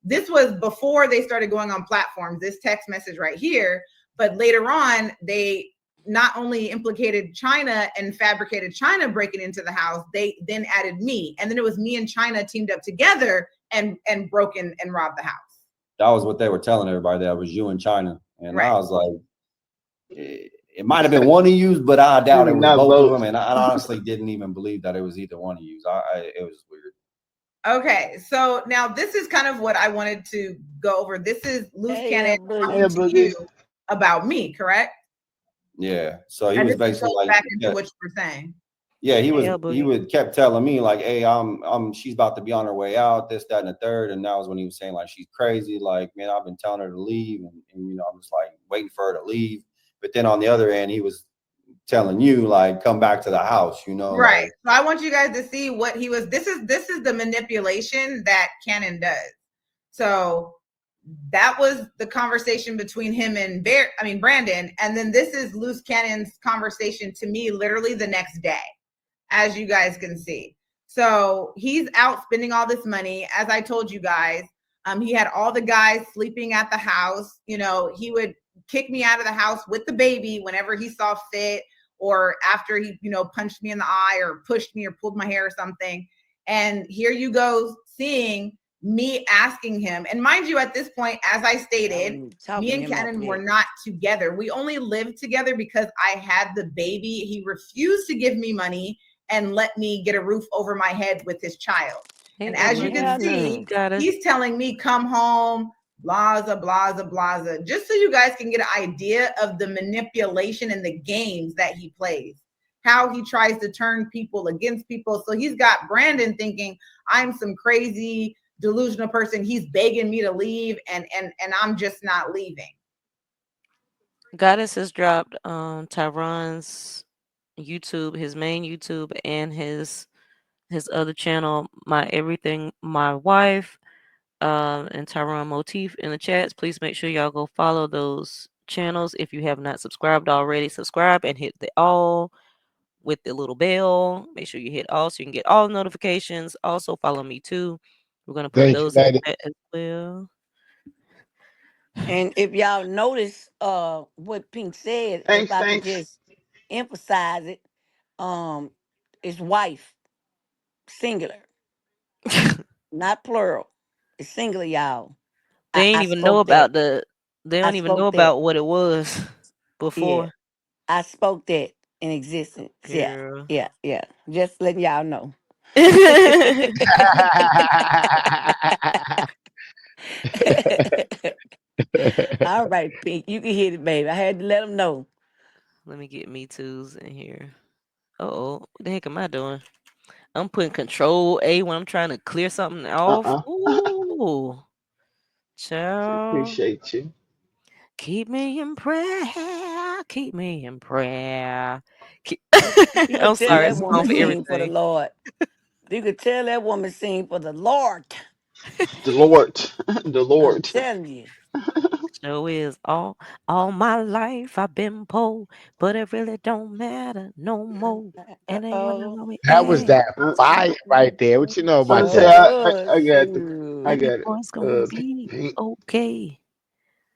this was before they started going on platforms, this text message right here, but later on, they not only implicated China and fabricated China breaking into the house, they then added me. And then it was me and China teamed up together and broken and robbed the house. That was what they were telling everybody. That was you and China. And Right. I was like, it might have been one of you, but I doubt it was Not both both. of them. And I honestly didn't even believe that it was either one of you. It was weird. Okay, so now this is kind of what I wanted to go over. This is Luce Cannon Hey, talking to Boogie. you about me, correct? Yeah. So he And was this basically goes like, back into what you were saying. yeah, he Hey, Boogie. would kept telling me like, hey, she's about to be on her way out, this, that, and the third. And that was when he was saying like she's crazy. Like, man, I've been telling her to leave, and you know, I'm just like waiting for her to leave. But then on the other end, he was telling you like, come back to the house, you know. Right. Like, So I want you guys to see what he was. This is the manipulation that Cannon does. So that was the conversation between him and Brandon. And then this is Luce Cannon's conversation to me literally the next day, as you guys can see. So he's out spending all this money. As I told you guys, he had all the guys sleeping at the house. You know, he would kick me out of the house with the baby whenever he saw fit, or after he, you know, punched me in the eye or pushed me or pulled my hair or something. And here you go seeing me asking him, and mind you, at this point, as I stated, me and Cannon were not together. We only lived together because I had the baby. He refused to give me money and let me get a roof over my head with his child. And as you can see, he's telling me, come home, blaza, blaza, blaza, just so you guys can get an idea of the manipulation and the games that he plays, how he tries to turn people against people. So he's got Brandon thinking I'm some crazy, delusional person. He's begging me to leave, and I'm just not leaving. Goddess has dropped Tyron's YouTube, his main YouTube, and his other channel, My Everything My Wife, and Tyron Motif in the chats. Please make sure y'all go follow those channels. If you have not subscribed already, subscribe and hit the all with the little bell. Make sure you hit all so you can get all notifications. Also follow me too. We're gonna put those in the chat as well. And if y'all notice what Pink said, if I could just emphasize it, it's wife, singular, not plural. It's singular, y'all. They ain't I even know spoke that. about they I don't even know spoke that. about what it was before. Yeah, I spoke that in existence. Girl. Yeah. Just letting y'all know. All right, Pink, you can hit it, baby. I had to let them know. Let me get Me Too's in here. What the heck am I doing? I'm putting Control A when I'm trying to clear something off. Ooh, child. Appreciate you. Keep me in prayer. Keep me in prayer. You I'm could tell sorry, that it's a song woman for sing for the everything. Lord. You could tell that woman sing for the Lord. The Lord. The I'm Lord. telling you. So is all my life I've been poor, but it really don't matter no more. And they wanna Uh-oh. know me. That was that fire right there. What you know I'm gonna about tell that? you, Sure was. I got the, I Shoot. got it. Everything's gonna be Pink. okay.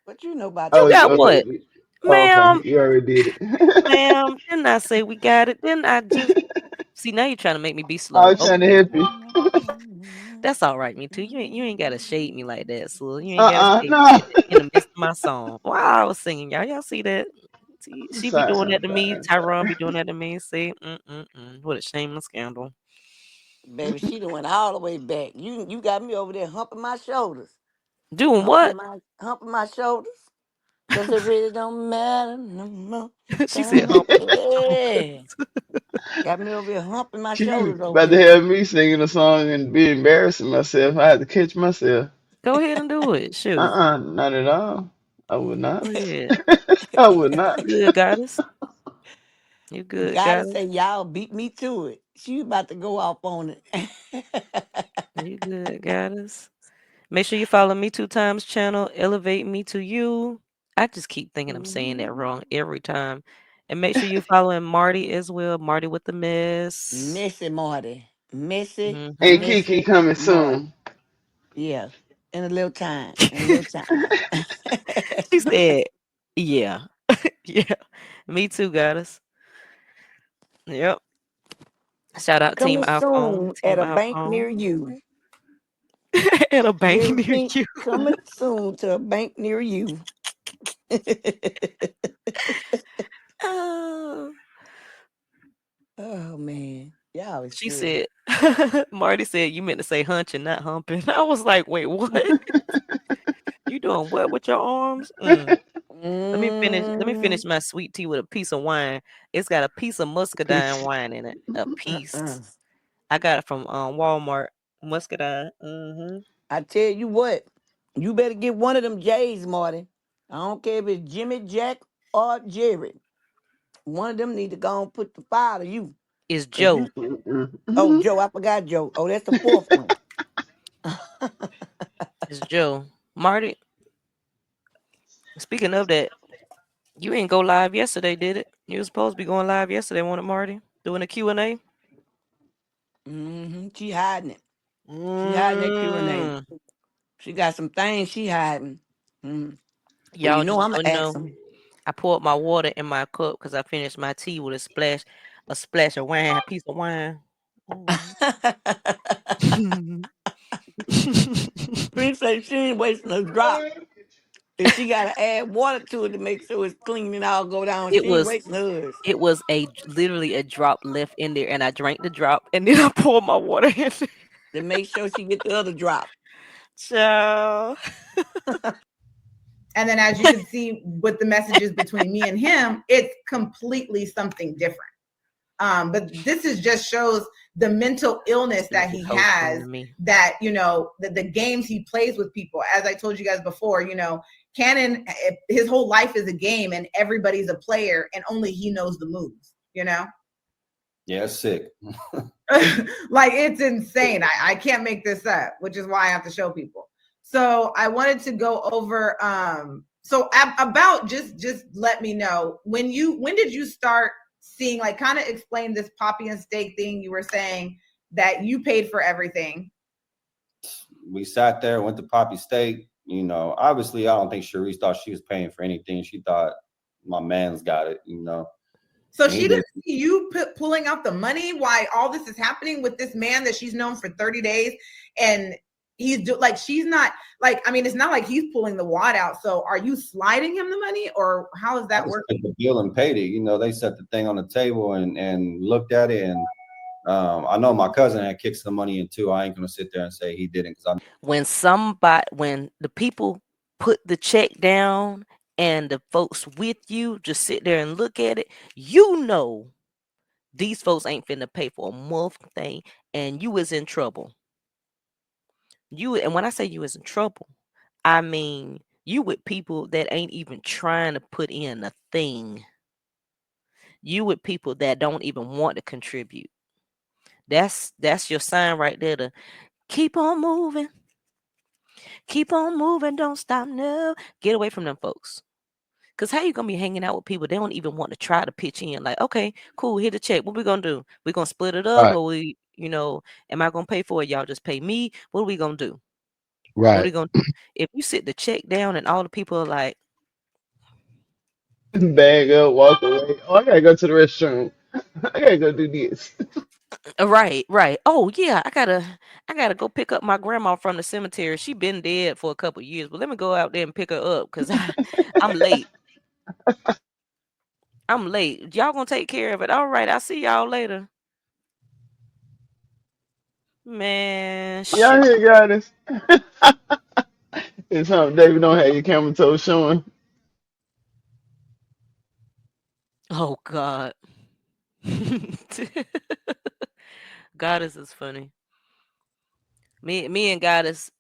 What you know about You Oh, that, got Pink? what? okay. Ma'am, You already did it. didn't I say we got it? Didn't I just see now you're trying to make me be I slow. was trying to Okay. help you. That's all right, me too. You ain't gotta shade me like that, so you ain't gotta shade me No. in the midst of my song. While I was singing, y'all see that? See, I'm she be sorry. doing that I'm to sorry. me. I'm Tyron be sorry. doing that to me. See, what a shameless scandal. Baby, she done went all the way back. You got me over there humping my shoulders. Doing what? Humping my shoulders. Cause it really don't matter no more. She said humping my Yeah. shoulders. Got me over here humping my She shoulders over about to there. have me singing a song and be embarrassing myself. I had to catch myself. Go ahead and do it. Shoot. Not at all. I would Go not. ahead. I would You not. good, goddess. You good, Gotta goddess. say, y'all beat me to it. She about to go off on it. You good, goddess. Make sure you follow Me Two Times channel, Elevate Me to You. I just keep thinking I'm saying that wrong every time. And make sure you're following Marty as well. Marty with the Miss. Messy Marty. And Mm-hmm. Kiki Messy coming Marty. soon. Yeah. In a little time. In a little time. She said, yeah. Yeah. Me too, goddess. Yep. Shout out Team Coming iPhone. soon at Team a bank iPhone. near you. At a You bank hear me, near Pink? you. Coming soon to a bank near you. Oh. Oh man. Y'all is She silly. said, Marty said you meant to say hunching, not humping. I was like, wait, what? You doing what with your arms? Let me finish. Let me Mm, finish my sweet tea with a piece of wine. It's got a piece of muscadine Peace. wine in it. A uh-uh. piece. I got it from Walmart. Muscadine. I tell you what, you better get one of them J's, Marty. I don't care if it's Jimmy, Jack, or Jerry. One of them need to go and put the fire to you. It's Cause Joe. you Oh Joe, I forgot Joe. Oh, that's the fourth one. It's Joe. Marty. Speaking of that, you ain't go live yesterday, did it? You was supposed to be going live yesterday, wasn't it, Marty? Doing a Q&A. She hiding it. She hiding that Q&A. Mm. She got some things she hiding. Well, you Y'all know just I'm gonna don't ask know. them. I poured my water in my cup because I finished my tea with a splash of wine, a piece of wine. Mm. Pink say she ain't wasting a drop. If she gotta add water to it to make sure it's clean and all go down, It she ain't was wasting hers. literally a drop left in there, and I drank the drop, and then I poured my water in there. To make sure she get the other drop. Ciao. And then as you can see with the messages between me and him, it's completely something different. But this is just shows the mental illness that he has, that, you know, the games he plays with people. As I told you guys before, you know, Cannon, his whole life is a game and everybody's a player and only he knows the moves, you know? Yeah, it's sick. Like, it's insane. I can't make this up, which is why I have to show people. So I wanted to go over, so about just let me know when did you start seeing, like, kind of explain this poppy and steak thing. You were saying that you paid for everything. We sat there, went to Poppy Steak. You know, obviously, I don't think Sharice thought she was paying for anything. She thought my man's got it, you know. So she didn't see you pulling out the money while all this is happening with this man that she's known for 30 days. And he's like, she's not like, I mean, it's not like he's pulling the wad out. So are you sliding him the money, or how is that working? The bill and paid it. You know, they set the thing on the table and looked at it. And I know my cousin had kicked some money in too. I ain't gonna sit there and say he didn't, because when the people put the check down and the folks with you just sit there and look at it, you know these folks ain't finna pay for a month thing, and you is in trouble. And when I say you is in trouble, I mean you with people that ain't even trying to put in a thing. You with people that don't even want to contribute. That's your sign right there to keep on moving. Keep on moving, don't stop, no. Get away from them folks. Because how you going to be hanging out with people, they don't even want to try to pitch in. Like, okay, cool, hit the check. What we going to do? We going to split it up? Right. Or we, you know, am I going to pay for it? Y'all just pay me? What are we going to do? Right. What are we going to do? If you sit the check down and all the people are like, Bag up, walk away. Oh, I gotta go to the restroom. I gotta go do this. right. Oh yeah, I gotta go pick up my grandma from the cemetery. She been dead for a couple years, but let me go out there and pick her up because I'm late. Y'all gonna take care of it. All right, I'll see y'all later. Man, Y'all shit. here, guys. It's something David don't have your camera toe showing. Oh God. Goddess is funny. Me and Goddess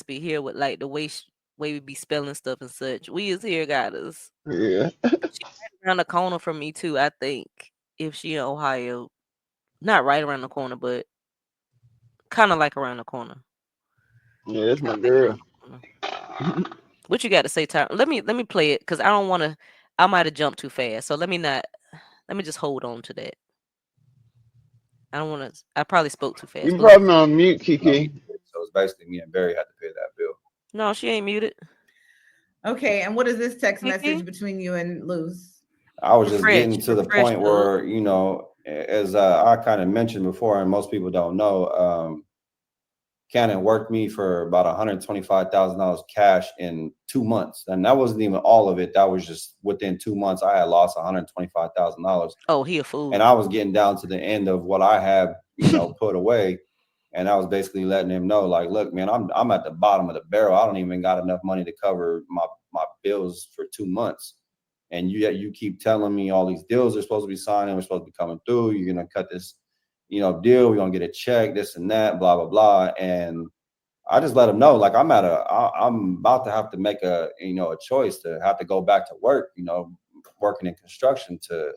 be here with like the way we be spelling stuff and such. We is here, Goddess. Yeah. She right around the corner from me too, I think. If she in Ohio. Not right around the corner, but kind of like around the corner. Yeah, that's my Like girl. what you got to say, Tyron? Let me play it because I don't want to. I might have jumped too fast, so let me just hold on to that. I don't want to. I probably spoke too fast. You But probably on mute, no, he Kiki. did. So it's basically me and Barry had to pay that bill. no, she ain't muted. Okay, and what is this text message Kiki? between you and Luce? I was just getting to the Refresh, point where, you know, as I kind of mentioned before, and most people don't know, Cannon worked me for about $125,000 cash in 2 months. And that wasn't even all of it. That was just within 2 months, I had lost $125,000. Oh, he a fool. And I was getting down to the end of what I had, you know, put away. And I was basically letting him know, like, look, man, I'm at the bottom of the barrel. I don't even got enough money to cover my bills for 2 months. And you keep telling me all these deals are supposed to be signing, we're supposed to be coming through. You're gonna cut this, you know, deal. We're gonna get a check, this and that, blah blah blah. And I just let him know, like, I'm about to have to make a choice to have to go back to work, you know, working in construction to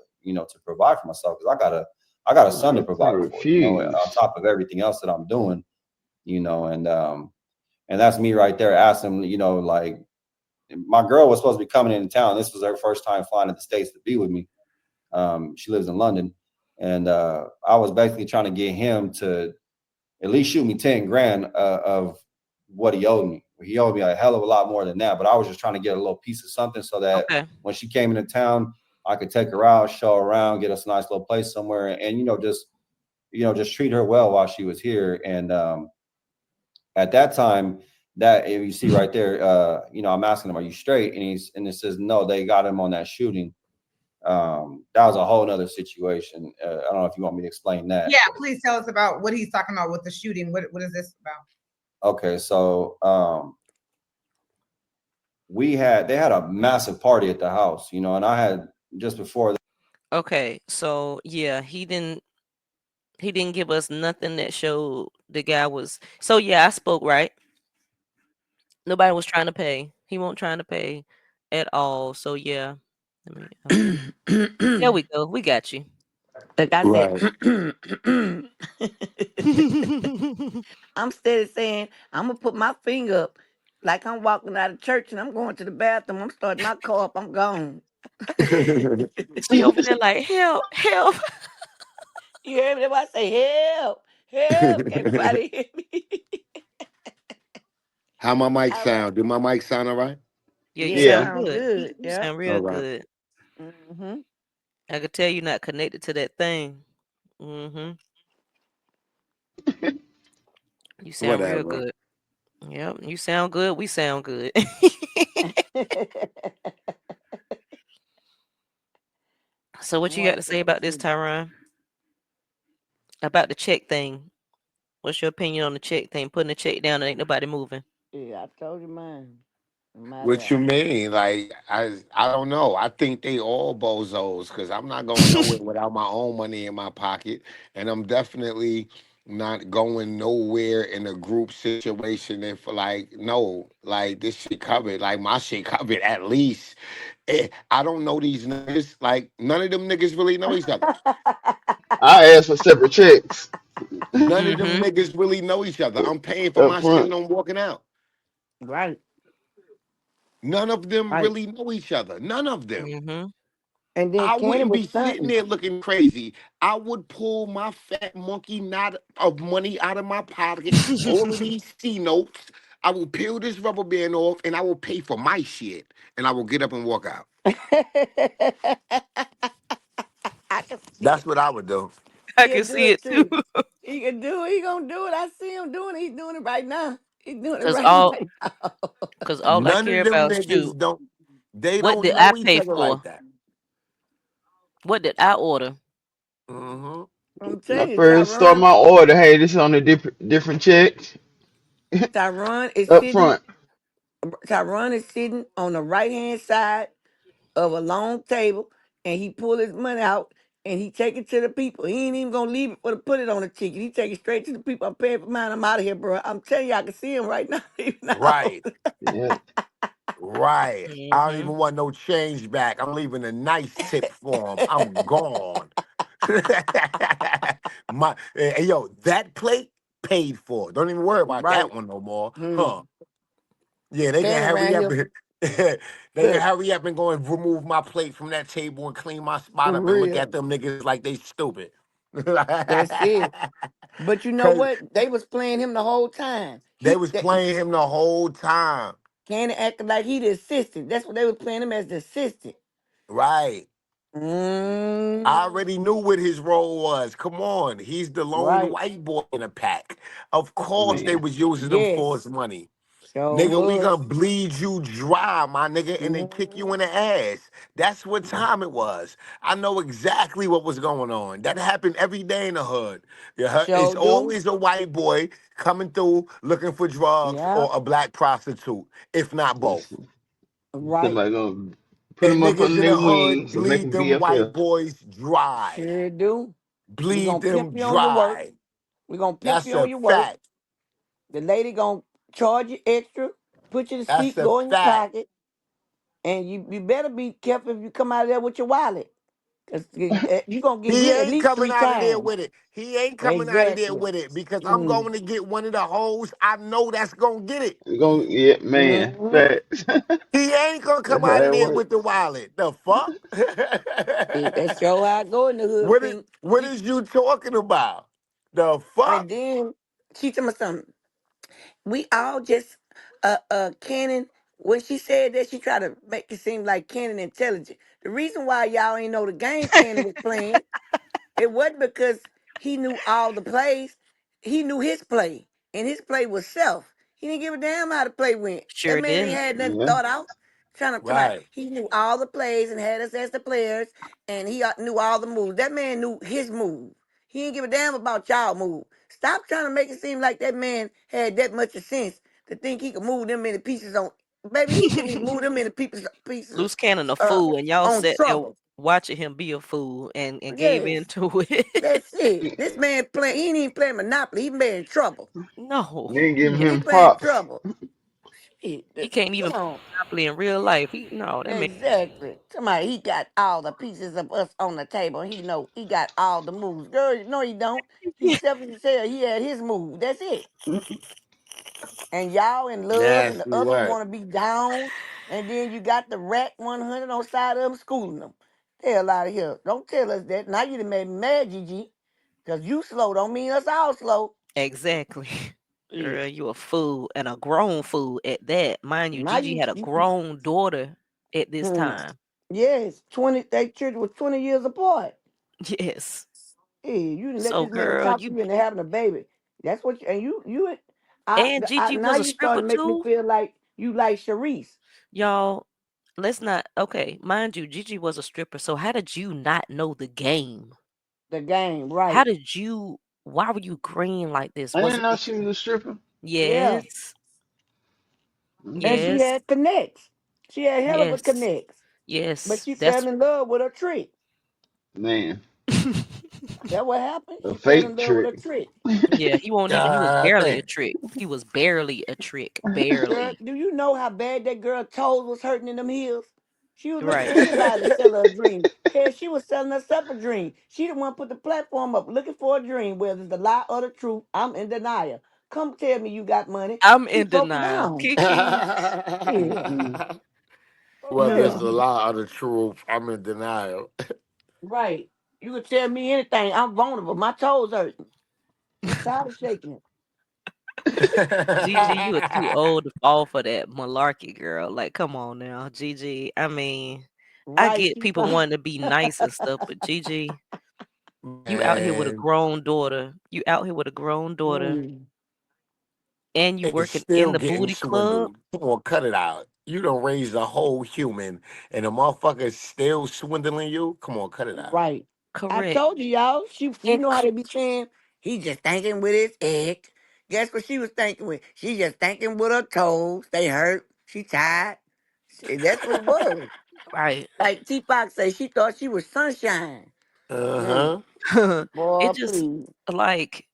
provide for myself, because I got a son to I provide for, you know, on refuse. top of everything else that I'm doing, you know, and that's me right there asking, you know, like, my girl was supposed to be coming into town. This was her first time flying to the States to be with me. She lives in London. And I was basically trying to get him to at least shoot me 10 grand of what he owed me. He owed me a hell of a lot more than that, but I was just trying to get a little piece of something so that when she came into town, I could take her out, show her around, get us a nice little place somewhere, and just treat her well while she was here. And At that time, that if you see right there, I'm asking him, "Are you straight?" And it says no, they got him on that shooting. That was a whole nother situation. I don't know if you want me to explain that. Yeah, please tell us about what he's talking about with the shooting. What is this about? Okay, so they had a massive party at the house, and I had just before. Okay, so yeah, he didn't give us nothing that showed the guy was. So yeah, I spoke right. Nobody was trying to pay. He won't trying to pay at all. So yeah, let me. There we go. We got you. Like I said, Right. I'm steady saying I'm gonna put my finger up like I'm walking out of church and I'm going to the bathroom. I'm starting my car up. I'm gone. She over there like help, help. You hear me? I say help, help. Can't nobody hear me. How my mic All right. sound? Do my mic sound all right? Yeah, you Yeah, it Yeah. sound sound good. good. You Yep. sound All real right. good. Mm-hmm. I could tell you're not connected to that thing. Mm-hmm. You sound real Whatever. good. Yep, you sound good. We sound good. So what you got to say about this, Tyron? About the check thing? What's your opinion on the check thing? Putting the check down and ain't nobody moving. Yeah, I told you mine. My What you left. mean? Like I don't know. I think they all bozos because I'm not going nowhere without my own money in my pocket, and I'm definitely not going nowhere in a group situation. If like no, like this shit covered, like my shit covered at least. I don't know these niggas. Like none of them niggas really know each other. I asked for separate checks None of them Mm-hmm. niggas really know each other. I'm paying for up my shit front. and I'm walking out. Right, None of them right. really know each other. None of them. Mm-hmm. And then I Cannon wouldn't was be sitting stunting. there looking crazy. I would pull my fat monkey knot of money out of my pocket, all of these C notes. I will peel this rubber band off and I will pay for my shit. And I will get up and walk out. I can see That's it. what I would do. I He'll can do see it it too. too. He can do it. He gonna do it. I see him doing it. He's doing it right now. He's doing it Cause right all now. cause all I None care of them about niggas shoot. don't, they What don't did I know each pay other like for? that. What did I order? Hmm. I'm When I telling you, first start Tyron. my order, hey, this is on a different check Tyron is up sitting. front. Tyron is sitting on the right hand side of a long table, and he pull his money out and he take it to the people. He ain't even gonna leave it for to put it on the ticket. He take it straight to the people. I'm paying for mine. I'm out of here, bro. I'm telling you, I can see him right now. Even now. Right. Yeah. Right. I don't Mm-hmm. even want no change back. I'm leaving a nice tip for him. I'm gone. Hey, yo, that plate paid for. Don't even worry about Right. that one no more. Hmm. Huh. Yeah, they can Standing hurry around up. here. They can hurry up and go and remove my plate from that table and clean my spot For up and look real. at them niggas like they stupid. That's it. But you know Cause what? They was playing him the whole time. they was That playing him the whole time. Cannon acted like he the assistant. That's what they was playing him as the assistant. Right. I Mm, already knew what his role was. Come on. He's the lone right. white boy in the pack. Of course they Man. was using him for his Yes. money. So Nigga, we was. gonna bleed you dry, my nigga, and then kick you in Mm, the ass. That's what time it was. I know exactly what was going on. That happened every day in the hood. Yeah, it's so do. always a white boy coming through looking for drugs Yeah. or a black prostitute, if not both. Listen, Right. somebody gonna put And them up niggas under in their the hood wings and make bleed them them white BFF. boys dry. Sure do. We Bleed gonna pimp them you on your work. dry. We gonna pimp That's you on a your work. fact. The lady gonna charge you extra, put you to That's sleep, a go in your fact. pocket, and you better be careful if you come out of there with your wallet. Cause you gonna get He hit at ain't least coming three out of there times. with it. He ain't coming out of there Exactly. with it because I'm Mm. going to get one of the hoes I know that's going to get it. You gonna yeah, man. Hmm. Facts. He ain't going to That's come how out of it there with the works. wallet. The fuck? That's sure how I go in the hood, Pink. What is you talking about? The fuck? And then she told me something. We all just Cannon. When she said that, she tried to make it seem like Cannon intelligent. The reason why y'all ain't know the game Cannon was playing, it wasn't because he knew all the plays. He knew his play. and his play was self. He didn't give a damn how the play went. That Sure man ain't didn't. had nothing Yeah. thought out. Trying to come out. Right. He knew all the plays and had us as the players, and he knew all the moves. That man knew his move. He didn't give a damn about y'all move. Stop trying to make it seem like that man had that much of sense to think he could move them into pieces on. Baby, he couldn't even move them into pieces Luce Cannon a uh, fool, and y'all on sat there trouble. watching him be a fool and gave Yes, into it. that's it. This man playing. He ain't even playing Monopoly. He playing trouble. No, They ain't giving he He him playing props. trouble. Shit, he can't even come play on. Monopoly in real life. No, that man. Exactly. Somebody, he got all the pieces of us on the table. He know he got all the moves. Girl, no, he don't. He selfish as hell. He had his move. That's it. And y'all in love, and the Nasty other one word. want to be down. And then you got the rack 100 on side of them schooling them. Hell out of here. Don't tell us that. Now you done made me mad, Gigi. Because you slow don't mean us all slow. Exactly. Yeah. Girl, you a fool and a grown fool at that. Mind you, Now Gigi had a grown daughter at this hmm. time. Yes, 20, they children was 20 years apart. Yes. Hey, you didn't let So, this man girl, talk you you into having a baby. That's what you, and and Gigi now was a you starting stripper to make me too. feel like you like Sharice. Y'all, let's not. Okay, mind you, Gigi was a stripper. So, how did you not know the game? The game, How right. did you? Why were you green like this? I Was didn't it know she because? was a stripper. Yeah. Yes. And she Yes. had connects. She had hell of a Yes. connects. But Yes. she fell That's in love with a trick. Man, That what happened. a She fell in fake love with a trick. trick. yeah, he won't even he was God barely a damn. trick. He was barely a trick. Girl, Barely. do you know how bad that girl toes was hurting in them heels? She was looking for Right. anybody to sell her a dream. Hell, she was selling herself a dream. She the one put the platform up looking for a dream, whether it's the lie or the truth. I'm in denial. Come tell me you got money. I'm She in broke it denial. down. Kiki. Yeah, for Whether it's real. the lie or the truth, I'm in denial. Right. You can tell me anything. I'm vulnerable. My toes hurting. I'm tired of shaking. Gigi, you are too old to fall for that malarkey, girl. Like, come on now, Gigi. I mean, I Right. get She people thought. wanting to be nice and stuff, but Gigi, you out here with a Man, grown daughter. You out here with a grown daughter, Mm, and you it's working in still the getting booty club. swindled. Come on, cut it out. You don't raise a whole human, and the motherfucker's still swindling you. Come on, cut it out. right. I Correct. told you, y'all. You And know how they be saying he just thinking with his egg. Guess what she was thinking with? She just thinking with her toes. They hurt. She tired. That's what it was. right. Like T Fox say, she thought she was sunshine. Mm. Uh-huh. Boy, It just please. like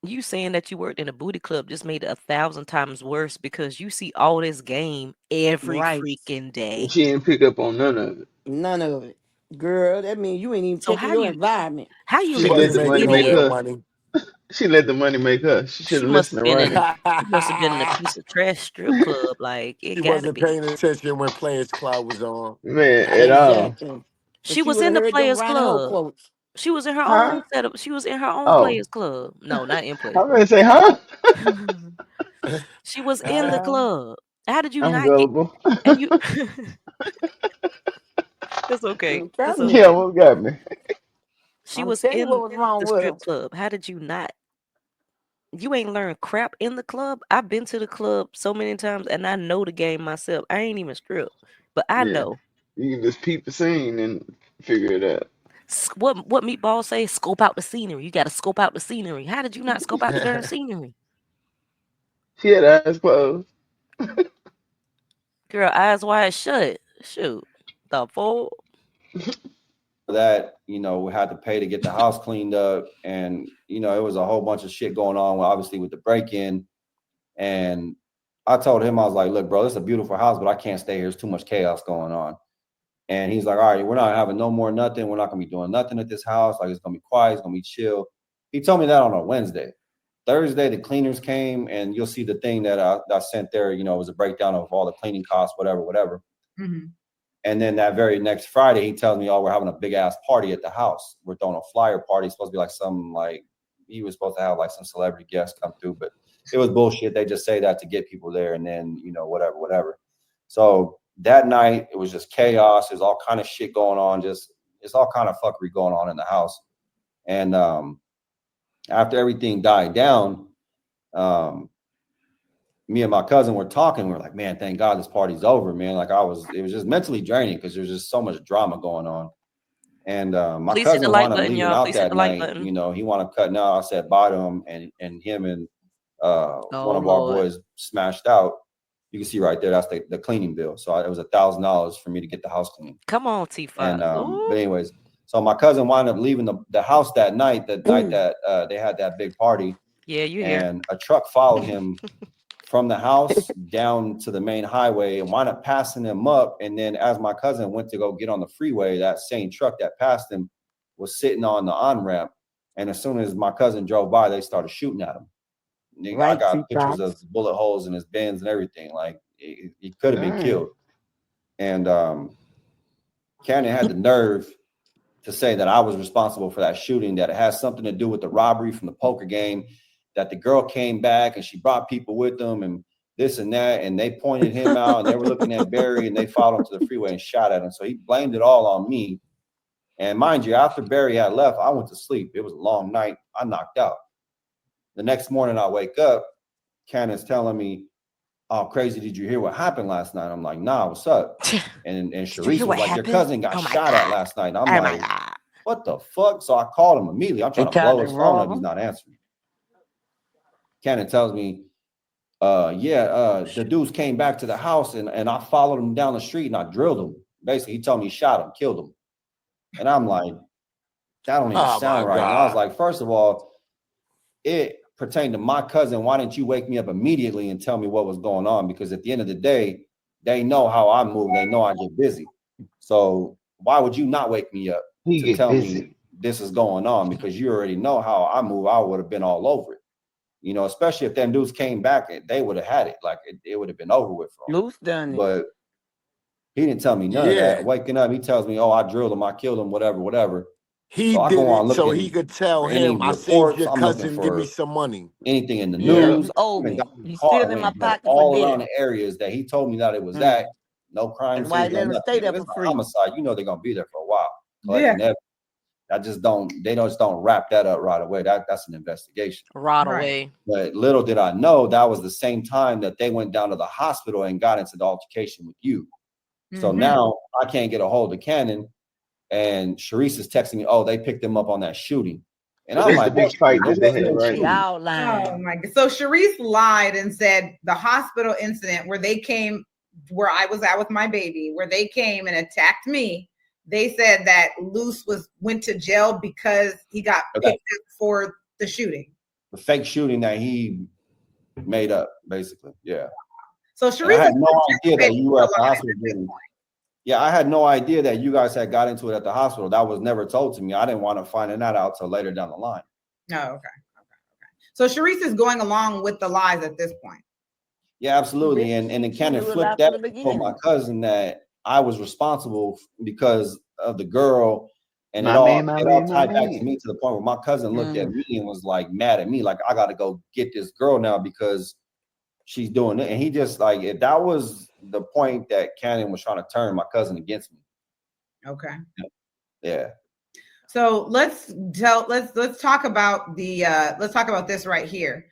you saying that you worked in a booty club just made it 1,000 times worse because you see all this game every Right. freaking And day. she didn't pick up on none of it. None of it. Girl, that means you ain't even So checking your environment. how you She She let let wasn't this the making money no make idiot? real her. money. She let the money make her. She should She have must listened have to been in. Ronnie. She must have been in a piece of trash strip club. Like it She gotta wasn't be. paying attention when Players Club was on. Man, at all. Exactly. Because She she was would in have the heard them Players Ronnie Ho Club. quotes. She was in her Huh? own setup. She was in her own Oh, Players Club. No, not in Players I'm Club. gonna say, huh? She was in the Ah, club. How did you I'm not get? gullible. And you. It's okay. I'm It's telling you. Yeah, okay. what got me? She I'm was telling you what in was wrong the with strip her. club. How did you not? You ain't learned crap in the club. I've been to the club so many times and I know the game myself. I ain't even stripped, but I Yeah, know. you can just peep the scene and figure it out. What Meatball say? Scope out the scenery. You got to scope out the scenery. How did you not scope out the darn scenery? She had her eyes closed. Girl, eyes wide shut. Shoot. The full. That we had to pay to get the house cleaned up, and it was a whole bunch of shit going on, obviously with the break-in. And I told him, I was like, look, bro, this is a beautiful house, but I can't stay here. There's too much chaos going on. And he's like, all right, we're not having no more nothing. We're not gonna be doing nothing at this house. Like, it's gonna be quiet, it's gonna be chill. He told me that on a Wednesday. Thursday the cleaners came, and you'll see the thing that I sent there. It was a breakdown of all the cleaning costs, whatever. Mm-hmm. And then that very next Friday, he tells me, "Oh, we're having a big ass party at the house. We're throwing a flyer party. It's supposed to be like he was supposed to have like some celebrity guests come through, but it was bullshit. They just say that to get people there, and then whatever. So that night, it was just chaos. There's all kind of shit going on. It's all kind of fuckery going on in the house. And after everything died down, me and my cousin were talking. We're like, man, thank God this party's over, man. Like it was just mentally draining because there's just so much drama going on. And my Please hit the cousin like wound up button, leaving y'all. out Please hit that the like night. button. You know, he wound up cutting out. I said bye to him, and him and one of our Lord. boys smashed out. You can see right there, that's the cleaning bill. So it was $1,000 for me to get the house clean. Come on, T5. And but anyways, so my cousin wound up leaving the house that night, night that they had that big party. Yeah, you here. And a truck followed him from the house down to the main highway and wound up passing him up. And then as my cousin went to go get on the freeway, that same truck that passed him was sitting on the on-ramp. And as soon as my cousin drove by, they started shooting at him. I got pictures of bullet holes in his bins and everything. Like he could have been killed. And Cannon had the nerve to say that I was responsible for that shooting, that it has something to do with the robbery from the poker game, that the girl came back and she brought people with them and this and that, and they pointed him out and they were looking at Barry and they followed him to the freeway and shot at him. So he blamed it all on me. And mind you, after Barry had left, I went to sleep. It was a long night. I knocked out. The next morning I wake up, Cannon's telling me, oh, crazy, did you hear what happened last night? I'm like, nah, what's up? And Sharice was like, your cousin got shot at last night. And I'm like, what the fuck? So I called him immediately. I'm trying to blow his phone up. He's not answering. Cannon tells me, the dudes came back to the house and I followed him down the street and I drilled him. Basically, he told me he shot him, killed him. And I'm like, that don't even sound right. And I was like, first of all, it pertained to my cousin. Why didn't you wake me up immediately and tell me what was going on? Because at the end of the day, they know how I move. They know I get busy. So why would you not wake me up to tell me this is going on? Because you already know how I move. I would have been all over it. You know, especially if them dudes came back, they would have had it. Like it would have been over with for him. Luce done it. But he didn't tell me none of that. Waking up, he tells me, oh, I drilled him, I killed him, whatever. He so did it so he could tell him, I saved your cousin, give me some money. Anything in the news. He's still in my pocket all for around the areas that he told me that it was at. No crime scene, no nothing. If it's a homicide, you know they're gonna be there for a while. They just don't wrap that up right away. That's an investigation. Right away. But little did I know that was the same time that they went down to the hospital and got into the altercation with you. So now I can't get a hold of Cannon, and Sharice is texting me, oh, they picked him up on that shooting. And I'm like, big fight that they had, right? Oh my God. So Sharice lied and said the hospital incident where they came, where I was at with my baby, where they came and attacked me. They said that Luce went to jail because he got picked up for the shooting. The fake shooting that he made up, basically. Yeah. So Sharice had no idea that you were at the hospital. Yeah, I had no idea that you guys had got into it at the hospital. That was never told to me. I didn't want to find that out till later down the line. Oh, okay. So Sharice is going along with the lies at this point. Yeah, absolutely. And then Cannon flipped that for my cousin that I was responsible because of the girl. And it all tied back to me to the point where my cousin looked at me and was like mad at me. Like, I got to go get this girl now because she's doing it. And he just like, if that was the point that Cannon was trying to turn my cousin against me. Okay. Yeah. So let's talk about this right here.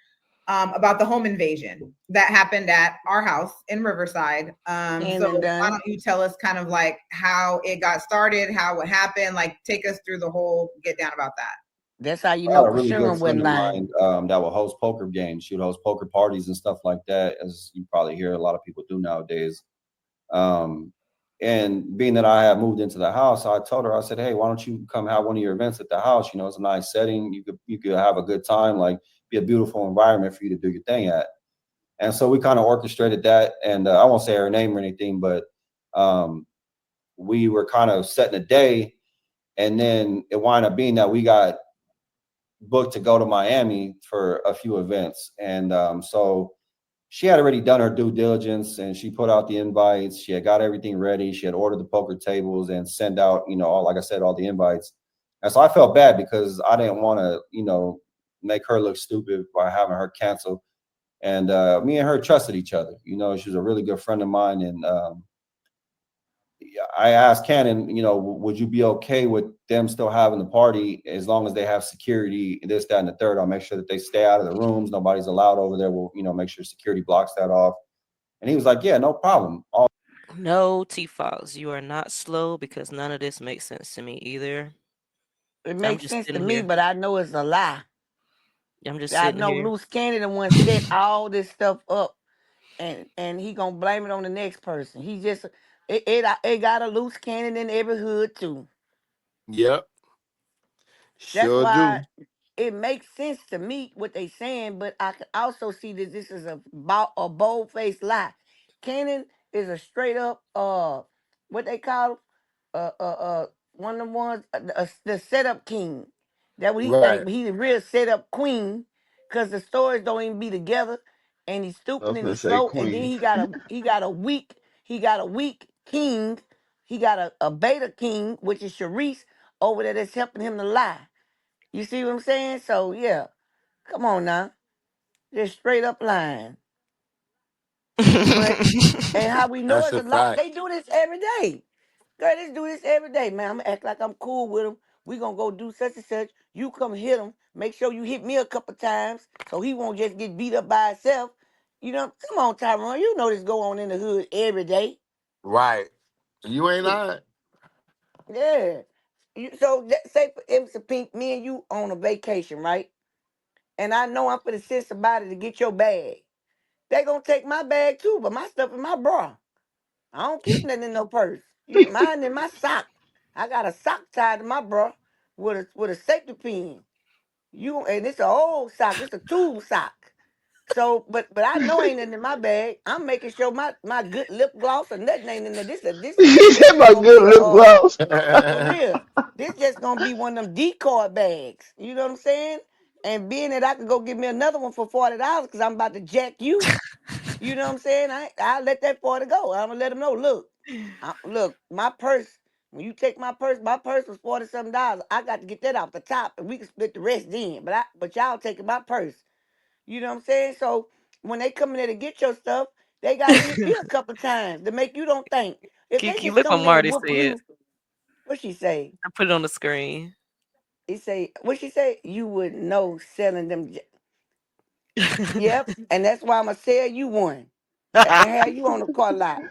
About the home invasion that happened at our house in Riverside. So why don't you tell us kind of like how it got started, how it happened, like take us through the whole get down about that. That's how you know for sure when lying. That will host poker games. She would host poker parties and stuff like that, as you probably hear a lot of people do nowadays. And being that I had moved into the house, I told her, I said, hey, why don't you come have one of your events at the house? You know, it's a nice setting. You could have a good time, like be a beautiful environment for you to do your thing at. And so we kind of orchestrated that. And I won't say her name or anything, but we were kind of setting a day. And then it wound up being that we got booked to go to Miami for a few events. And so she had already done her due diligence and she put out the invites. She had got everything ready. She had ordered the poker tables and sent out, you know, all the invites. And so I felt bad because I didn't want to, you know, make her look stupid by having her cancel. And me and her trusted each other. You know, she was a really good friend of mine. And I asked Cannon, would you be okay with them still having the party as long as they have security, this, that, and the third? I'll make sure that they stay out of the rooms. Nobody's allowed over there. We'll, make sure security blocks that off. And he was like, yeah, no problem. No, T-Fox, you are not slow because none of this makes sense to me either. It I'm makes just sense to sitting me, here. but I know it's a lie. I'm just I sitting know here. Luce Cannon the one set all this stuff up, and he gonna blame it on the next person. He just it got a Luce Cannon in every hood too. Yep. That's Sure why do. it makes sense to me what they saying, but I can also see that this is a bold faced lie. Cannon is a straight up what they call one of the ones the setup king. That what he think, Right. but he's a real setup queen, cause the stories don't even be together, and he's I stupid was and gonna he's say slow, and then Queen. he got a weak king. He got a beta king, which is Sharice over there that's helping him to lie. You see what I'm saying? So yeah, come on now, just straight up lying. But and how we know That's it's a a lot. fact. They do this every day. Girl, they do this every day, man. I'm gonna act like I'm cool with them. We gonna go do such and such. You come hit him. Make sure you hit me a couple times so he won't just get beat up by himself. You know, come on, Tyrone. You know this go on in the hood every day. Right. You ain't Shit. lying. Yeah. So say for instance, Pink, me and you on a vacation, right? And I know I'm finna send somebody to get your bag. They gonna take my bag too, but my stuff in my bra. I don't keep nothing in no purse. Mine in my sock. I got a sock tied to my bra with a safety pin. And it's an old sock. It's a tube sock. So, but I know ain't nothing in my bag. I'm making sure my good lip gloss or nothing ain't in there. He This said just my gonna be good a lip gloss. for real. This just gonna be one of them decoy bags. You know what I'm saying? And being that I could go get me another one for $40 because I'm about to jack you. You know what I'm saying? I let that 40 go. I'm gonna let them know. Look, my purse. When you take my purse was $40 something. I got to get that off the top, and we can split the rest then. But y'all taking my purse. You know what I'm saying? So when they come in there to get your stuff, they got to hit you a couple times to make you don't think. If they Kiki, just look what come in there and Marty whoop said. you, what she say? I put it on the screen. He say, what she say? You would know selling them. Yep, and that's why I'm gonna sell you one and have you on the car lot.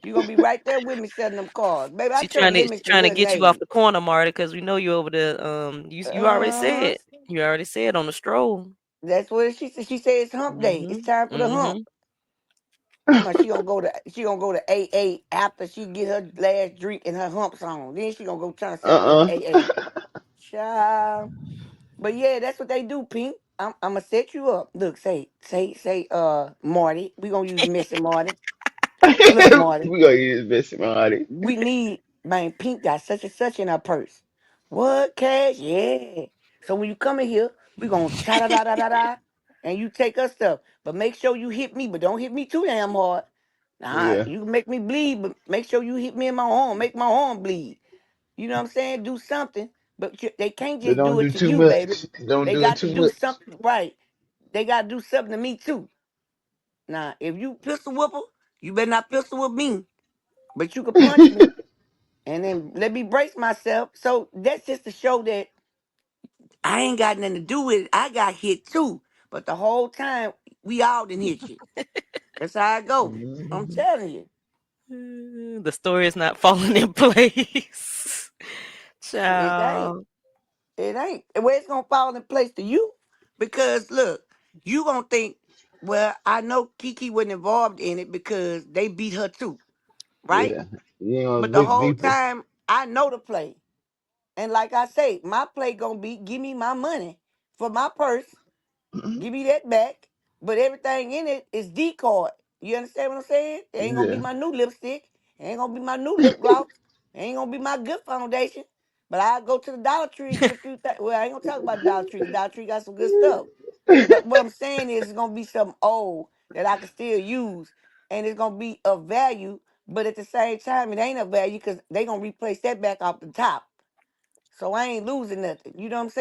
You gonna be right there with me selling them cars, baby. I She take trying to limits to trying to good get you off ladies. the corner, Marty, because we know you over there. You already Uh-huh. said. You already said on the stroll. That's what she said. She said it's hump day. It's Mhm. time for the hump. Mhm. Come on, she gonna go to AA after she get her last drink and her humps on. Then she gonna go turn herself in Uh-uh. for AA. Child. But yeah, that's what they do, Pink. I'm gonna set you up. Look, say, Marty. We gonna use Missy Marty. Look, Marty. We gonna use this money. We need, man, Pink got such and such in her purse. What, cash? Yeah. So when you come in here, we gonna cha da da da da da, and you take her stuff. But make sure you hit me, but don't hit me too damn hard. Nah, Yeah. you can make me bleed, but make sure you hit me in my arm, make my arm bleed. You know what I'm saying? Do something, but they can't But just don't do it do to too you, baby. much. Don't They do it got to too do much. something right. They got to do something to me too. Now, if you pistol whip her, you better not pistol whip me, but you can punch me and then let me brace myself. So that's just to show that I ain't got nothing to do with it. I got hit too. But the whole time, we all didn't hit you. That's how I go. I'm Mhm. telling you. The story is not falling in place. It ain't. Child. It ain't. And where it's going to fall in place to you. Because, look, you going to think, well, I know Kiki wasn't involved in it because they beat her too. Right? Yeah. You know, But the look whole deeper. time, I know the play. And like I say, my play going to be give me my money for my purse. Give me that back. But everything in it is decoy. You understand what I'm saying? It ain't gonna be Yeah. my new lipstick. It ain't gonna be my new lip gloss. It ain't gonna be my good foundation. But I'll go to the Dollar Tree and get a few things. Well, I ain't gonna talk about Dollar Tree. 'Cause Dollar Tree got some good stuff. But what I'm saying is it's gonna be something old that I can still use. And it's gonna be of value. But at the same time, it ain't of value because they gonna replace that back off the top. So I ain't losing nothing. You know what I'm saying?